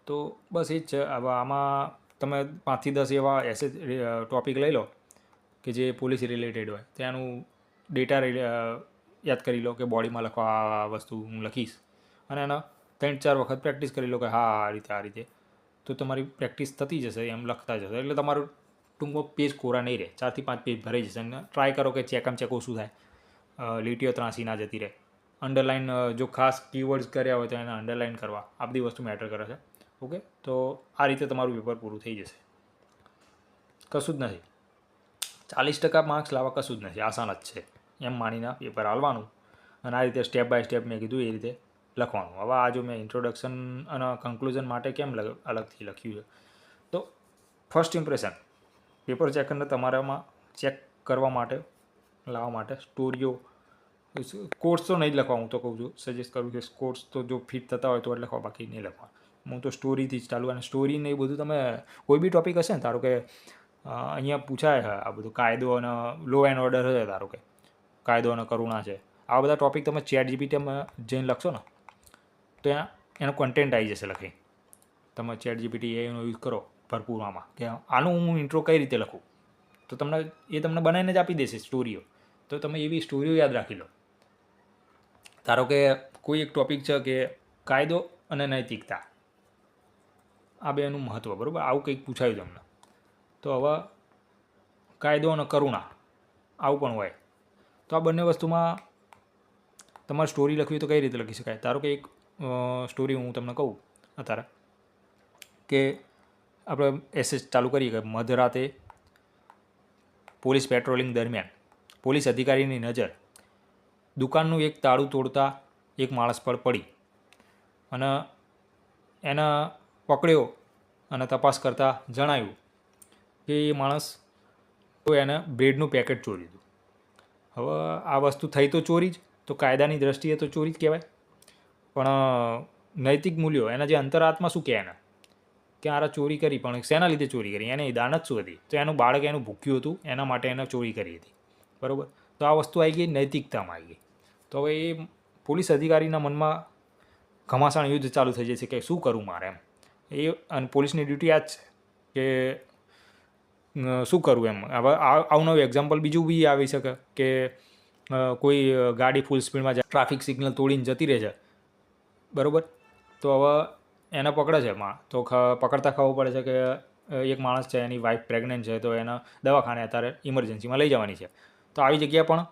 તો બસ એ જ છે. હવે આમાં તમે 5 થી 10 એવા ટૉપિક લઈ લો કે જે પોલીસ રિલેટેડ હોય, ત્યાંનું ડેટા યાદ કરી લો કે બોડીમાં લખવા આ વસ્તુ હું લખીશ, અને એના 3-4 વખત પ્રેક્ટિસ કરી લો કે હા આ રીતે તો તમારી પ્રેક્ટિસ થતી જશે, એમ લખતા જશે, એટલે તમારું ટૂંકમાં પેજ કોરા નહીં રહે, 4 થી 5 પેજ ભરાઈ જશે. અને ટ્રાય કરો કે ચેકમ ચેક ઓછું થાય, લીટીઓ ત્રાસી ના જતી રહે. અંડરલાઇન જો ખાસ કીવર્ડ્સ કર્યા હોય તો એને અંડરલાઇન કરવા, આ બધી વસ્તુ મેટર કરે છે. ઓકે, તો આ રીતે તમારું પેપર પૂરું થઈ જશે. કશું જ નથી, 40% માર્ક્સ લાવવા કશું જ નથી, આસાન જ છે એમ માનીને પેપર હાલવાનું. અને આ રીતે સ્ટેપ બાય સ્ટેપ મેં કીધું એ રીતે લખવાનું. હવે આ જો મેં ઇન્ટ્રોડક્શન અને કન્ક્લુઝન માટે કેમ અલગથી લખ્યું છે, તો ફર્સ્ટ ઇમ્પ્રેશન પેપર ચેકરને તમારામાં ચેક કરવા માટે લાવવા માટે સ્ટોરીઓ, કોર્સ તો નહીં જ લખવા, હું તો કહું છું, સજેસ્ટ કરું કે કોર્સ તો જો ફિટ થતા હોય તો જ લખવા, બાકી નહીં લખવા. હું તો સ્ટોરીથી જ ચાલુ. અને સ્ટોરીને એ બધું તમે કોઈ બી ટૉપિક હશે ને, ધારો કે અહીંયા પૂછાય છે આ બધું કાયદો અને લો એન્ડ ઓર્ડર છે, ધારો કે કાયદો અને કરુણા છે, આ બધા ટૉપિક તમે ChatGPTમાં જઈને લખશો ને તો એનો કન્ટેન્ટ આવી જશે લખી. તમે ChatGPT એનો યુઝ કરો ભરપૂર આમાં કે આનું હું ઇન્ટ્રો કઈ રીતે લખું, તો તમને બનાવીને જ આપી દેશે સ્ટોરીઓ. તો તમે એવી સ્ટોરીઓ યાદ રાખી લો. ધારો કે કોઈ એક ટૉપિક છે કે કાયદો અને નૈતિકતા, આ બેનું મહત્ત્વ, બરાબર, આવું કંઈક પૂછાયું તમને. તો હવે કાયદો અને કરુણા આવું પણ હોય, તો આ બંને વસ્તુમાં તમારે સ્ટોરી લખવી તો કઈ રીતે લખી શકાય. ધારો કે એક સ્ટોરી હું તમને કહું અત્યારે કે આપણે એસએસ ચાલુ કરીએ કે મધરાતે પોલીસ પેટ્રોલિંગ દરમિયાન પોલીસ અધિકારીની નજર દુકાનનું એક તાળું તોડતા એક માણસ પર પડી અને એને પકડ્યો અને તપાસ કરતાં જણાયું કે એ માણસ એને બ્રેડનું પેકેટ ચોર્યું હતું. હવે આ વસ્તુ થઈ તો ચોરી જ, તો કાયદાની દ્રષ્ટિએ તો ચોરી જ કહેવાય, પણ નૈતિક મૂલ્યો, એના જે અંતરાત્મા શું કહે એને કે આરે ચોરી કરી, પણ શેના લીધે ચોરી કરી, એને દાનત શું હતી, તો એનું બાળક એનું ભૂખ્યું હતું, એના માટે એને ચોરી કરી હતી, બરાબર. તો આ વસ્તુ આવી ગઈ નૈતિકતામાં આવી ગઈ. તો હવે એ પોલીસ અધિકારીના મનમાં ઘમાસાણ યુદ્ધ ચાલુ થઈ જશે કે શું કરું મારે એમ. અને પોલીસની ડ્યુટી આ જ છે કે શું કરવું એમ. હવે આવું નવું એક્ઝામ્પલ બીજું બી આવી શકે કે કોઈ ગાડી ફૂલ સ્પીડમાં જાય, ટ્રાફિક સિગ્નલ તોડીને જતી રહે છે, બરાબર. તો હવે એને પકડે છે તો પકડતા ખબર પડે છે કે એક માણસ છે, એની વાઈફ પ્રેગ્નન્ટ છે, તો એને દવાખાને અત્યારે ઇમરજન્સીમાં લઈ જવાની છે. તો આવી જગ્યા પણ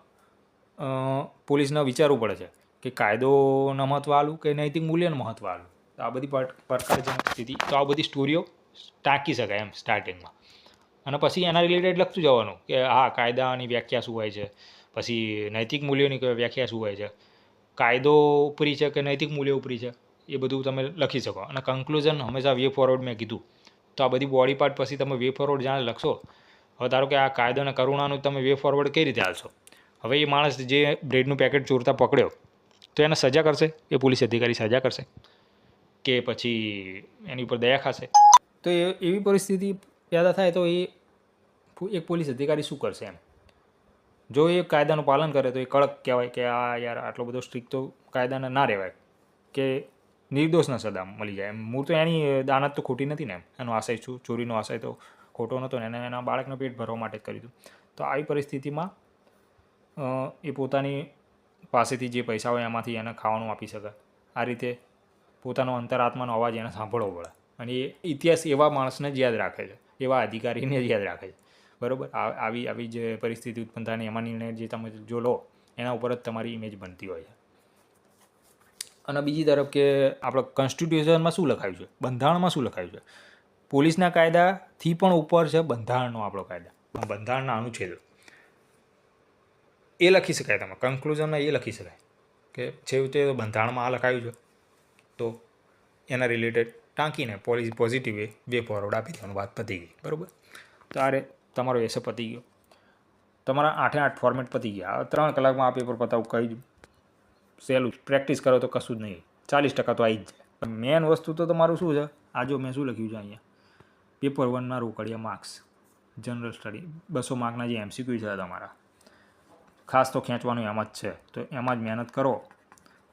પોલીસને વિચારવું પડે છે કે કાયદોને મહત્ત્વ આલું કે નૈતિક મૂલ્યને મહત્ત્વ આલું. તો આ બધી પડકારજનક સ્થિતિ, તો આ બધી સ્ટોરીઓ ટાંકી શકાય એમ સ્ટાર્ટિંગમાં. અને પછી એના રિલેટેડ લખતું જવાનું કે હા કાયદાની વ્યાખ્યા શું હોય છે, પછી નૈતિક મૂલ્યોની વ્યાખ્યા શું હોય છે, કાયદો ઉપરી છે કે નૈતિક મૂલ્યો ઉપરી છે, એ બધું તમે લખી શકો. અને કન્ક્લુઝન હંમેશા વે ફોરવર્ડ મેં કીધું, તો આ બધી બોડી પાર્ટ પછી તમે વે ફોરવર્ડ જ્યાં લખશો. હવે ધારો કે આ કાયદો અને કરુણાનું તમે વે ફોરવર્ડ કઈ રીતે હાલશો. હવે એ માણસ જે બ્રેડનું પેકેટ ચોરતા પકડ્યો, તો એને સજા કરશે એ પોલીસ અધિકારી, સજા કરશે કે પછી એની ઉપર દયા ખાશે. તો એવી પરિસ્થિતિ પેદા થાય તો એ એક પોલીસ અધિકારી શું કરશે એમ. જો એ કાયદાનું પાલન કરે તો એ કડક કહેવાય કે આ યાર આટલો બધો સ્ટ્રિક્ટ તો કાયદાને ના રહેવાય કે નિર્દોષને સદા મળી જાય એમ. હું તો એની દાનત તો ખોટી નથી ને એમ, એનો આશય શું, ચોરીનો આશય તો ખોટો નહોતો ને, એને એના બાળકનું પેટ ભરવા માટે જ કર્યું હતું. તો આવી પરિસ્થિતિમાં એ પોતાની પાસેથી જે પૈસા હોય એમાંથી એને ખાવાનું આપી શકે. આ રીતે પોતાનો અંતરાત્માનો અવાજ એને સાંભળવો પડે. અને એ ઇતિહાસ એવા માણસને જ યાદ રાખે છે, એવા અધિકારીને જ યાદ રાખે છે, બરાબર. આવી જે પરિસ્થિતિ ઉત્પન્ન થાય ને એમાં નિર્ણય જે તમે જો લો એના ઉપર જ તમારી ઇમેજ બનતી હોય છે. અને બીજી તરફ કે આપણે કોન્સ્ટિટ્યુશનમાં શું લખાયું છે, બંધારણમાં શું લખાયું છે. પોલીસના કાયદાથી પણ ઉપર છે બંધારણનો આપણો કાયદા, બંધારણના અનુચ્છેદો એ લખી શકાય. તમે કન્ક્લુઝનમાં એ લખી શકાય કે છેવટે બંધારણમાં આ લખાયું છે, તો એના રિલેટેડ ટાંકીને પોઝિટિવ વે ફોરવર્ડ આપી દેવાનું, વાત પતી ગઈ, બરાબર. તારે તમારો એસે પતી ગયો, તમારા 8 ફોર્મેટ પતી ગયા. 3 કલાકમાં આ પેપર પતાવું કહી દઉં, સહેલું. પ્રેક્ટિસ કરો તો કશું જ નહીં, 40% તો આવી જ જાય. મેન વસ્તુ તો તમારું શું છે, આ જો મેં શું લખ્યું છે અહીંયા, પેપર 1ના રોકડિયા માર્ક્સ, જનરલ સ્ટડી 200 માર્કના જે MCQ છે તમારા, ખાસ તો ખેંચવાનું એમાં જ છે. તો એમાં જ મહેનત કરો.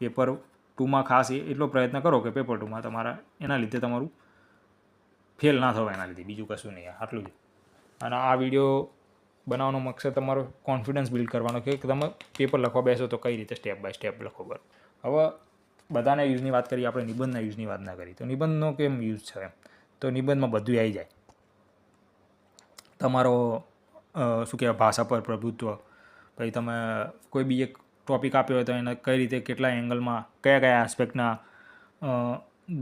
પેપર 2માં ખાસ એટલો પ્રયત્ન કરો કે પેપર 2માં તમારા એના લીધે તમારું ફેલ ના થવાય, એના લીધે, બીજું કશું નહીં, આટલું જ. અને આ વિડીયો બનાવવાનો મકસદ તમારો કોન્ફિડન્સ બિલ્ડ કરવાનો કે તમે પેપર લખવા બેસો તો કઈ રીતે સ્ટેપ બાય સ્ટેપ લખો. બરાબર. હવે બધાના યુઝની વાત કરીએ આપણે, નિબંધના યુઝની વાત ના કરી. તો નિબંધનો કેમ યુઝ છે એમ, તો નિબંધમાં બધું આવી જાય. તમારો શું કહેવાય ભાષા પર પ્રભુત્વ, પછી તમે કોઈ બી એક ટૉપિક આપ્યો હોય તો એને કઈ રીતે કેટલા એંગલમાં કયા કયા આસ્પેક્ટના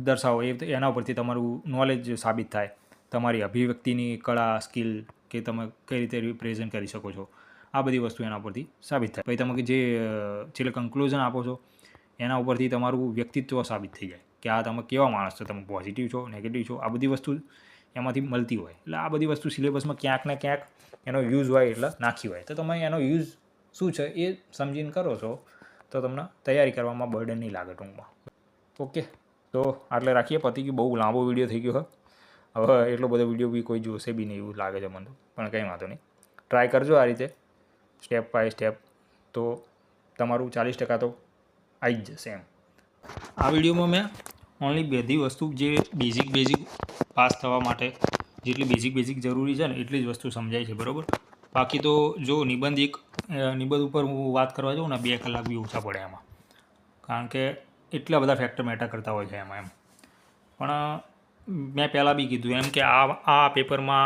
દર્શાવો એના ઉપરથી તમારું નોલેજ સાબિત થાય. તમારી અભિવ્યક્તિની કળા સ્કિલ કે તમે કઈ રીતે રિપ્રેઝન્ટ કરી શકો છો, આ બધી વસ્તુ એના ઉપરથી સાબિત થાય. પછી તમે જે છેલ્લે કન્ક્લુઝન આપો છો એના ઉપરથી તમારું વ્યક્તિત્વ સાબિત થઈ જાય કે આ તમે કેવા માણસ છો, તમે પોઝિટિવ છો, નેગેટિવ છો, આ બધી વસ્તુ એમાંથી મળતી હોય. એટલે આ બધી વસ્તુ સિલેબસમાં ક્યાંક ને ક્યાંક એનો યુઝ હોય એટલે નાખી હોય. તો તમે એનો યુઝ શું છે એ સમજીને કરો છો તો તમને તૈયારી કરવામાં બર્ડન નહીં લાગે ટૂંકમાં. ઓકે, તો આટલે રાખીએ. પતી ગયું, બહુ લાંબો વિડીયો થઈ ગયો. હવે એટલો બધો વિડીયો બી કોઈ જોશે બી નહીં એવું લાગે છે મને, પણ કંઈ વાંધો નહીં. ટ્રાય કરજો આ રીતે સ્ટેપ બાય સ્ટેપ, તો તમારું 40% તો આવી જ જશે એમ. આ વિડીયોમાં મેં ઓનલી બધી વસ્તુ જે બેઝિક પાસ થવા માટે જેટલી બેઝિક જરૂરી છે ને એટલી જ વસ્તુ સમજાય છે, બરાબર. બાકી તો જો નિબંધ ઉપર હું વાત કરવા જાઉં ને 2 કલાક બી ઓછા પડે એમાં, કારણ કે એટલા બધા ફેક્ટર મેટર કરતા હોય છે એમાં એમ. પણ મેં પહેલાં બી કીધું એમ કે આ પેપરમાં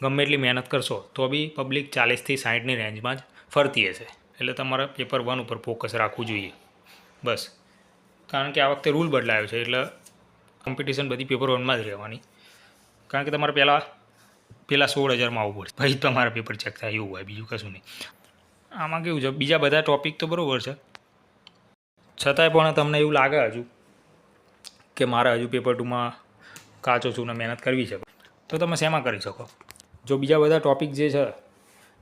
ગમે એટલી મહેનત કરશો તો બી પબ્લિક 40થી 60ની રેન્જમાં જ ફરતી હશે. એટલે તમારે પેપર 1 ઉપર ફોકસ રાખવું જોઈએ બસ. કારણ કે આ વખતે રૂલ બદલાયો છે એટલે કોમ્પિટિશન બધી પેપર 1માં જ રહેવાની. કારણ કે તમારે પેલા 16,000માં આવવું પડશે, પછી તમારા પેપર ચેક થાય એવું હોય, બીજું કશું નહીં. આમાં કેવું છે, બીજા બધા ટૉપિક તો બરાબર છે, છતાંય પણ તમને એવું લાગે હજુ કે મારે હજુ પેપર 2માં કાચો છું ને મહેનત કરવી છે, તો તમે શેમાં કરી શકો. જો બીજા બધા ટૉપિક જે છે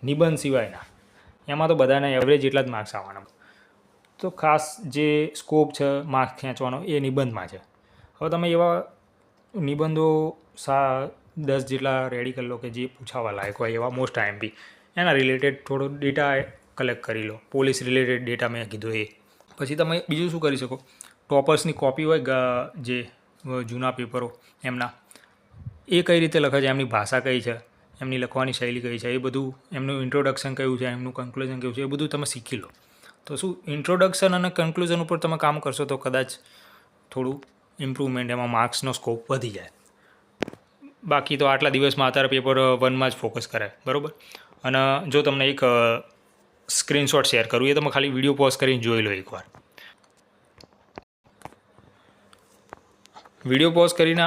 નિબંધ સિવાયના, એમાં તો બધાને એવરેજ એટલા જ માર્ક્સ આવવાના. તો ખાસ જે સ્કોપ છે માર્ક્સ ખેંચવાનો એ નિબંધમાં છે. હવે તમે એવા નિબંધો 10 જેટલા રેડી કરી લો કે જે પૂછાવા લાયક હોય, એવા મોસ્ટ આઈએમપી, એના રિલેટેડ થોડો ડેટા કલેક્ટ કરી લો. પોલીસ રિલેટેડ ડેટા મેં કીધું એ. પછી તમે બીજું શું કરી શકો, ટોપર્સની કોપી હોય જે જૂના પેપરો એમના, એ કઈ રીતે લખે છે, એમની ભાષા કઈ છે, એમની લખવાની શૈલી કઈ છે, એ બધું, એમનું ઇન્ટ્રોડક્શન કયું છે, એમનું કન્ક્લુઝન કયું છે, એ બધું તમે શીખી લો. તો શું ઇન્ટ્રોડક્શન અને કન્ક્લુઝન ઉપર તમે કામ કરશો તો કદાચ થોડું ઇમ્પ્રુવમેન્ટ, એમાં માર્ક્સનો સ્કોપ વધી જાય. બાકી તો આટલા દિવસમાં અત્યારે પેપર 1માં જ ફોકસ કરાય, બરાબર. અને જો તમને એક સ્ક્રીનશોટ શેર કરું, એ તમે ખાલી વિડીયો પોઝ કરીને જોઈ લો એકવાર. વિડીયો પોઝ કરીને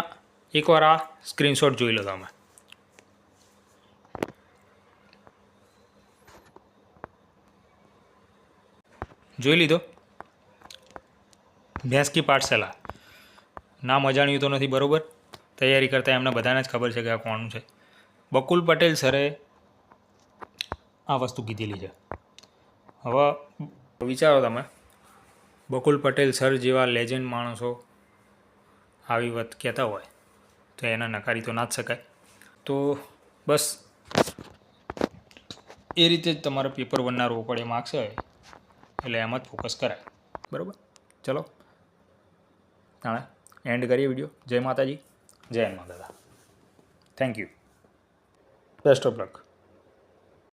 એકવાર આ સ્ક્રીનશોટ જોઈ લો તમે. જોઈ લીધો? ભેંસ કી પાઠશાલા, નામ અજાણ્યું તો નથી, બરાબર. તૈયારી કરતાં એમને બધાને જ ખબર છે કે આ કોનું છે. બકુલ પટેલ સરે આ વસ્તુ કીધેલી છે. હવે વિચારો તમે, બકુલ પટેલ સર જેવા લેજન્ડ માણસો આવી વાત કહેતા હોય તો એને નકારી તો ના જ શકાય. તો બસ એ રીતે જ તમારે પેપર 1ના રોકડે માર્ક્સ હોય એટલે એમાં જ ફોકસ કરાય, બરાબર. ચલો હા, એન્ડ કરીએ વિડીયો. જય માતાજી, જય હનુમાન દાદા. Thank you, best of luck.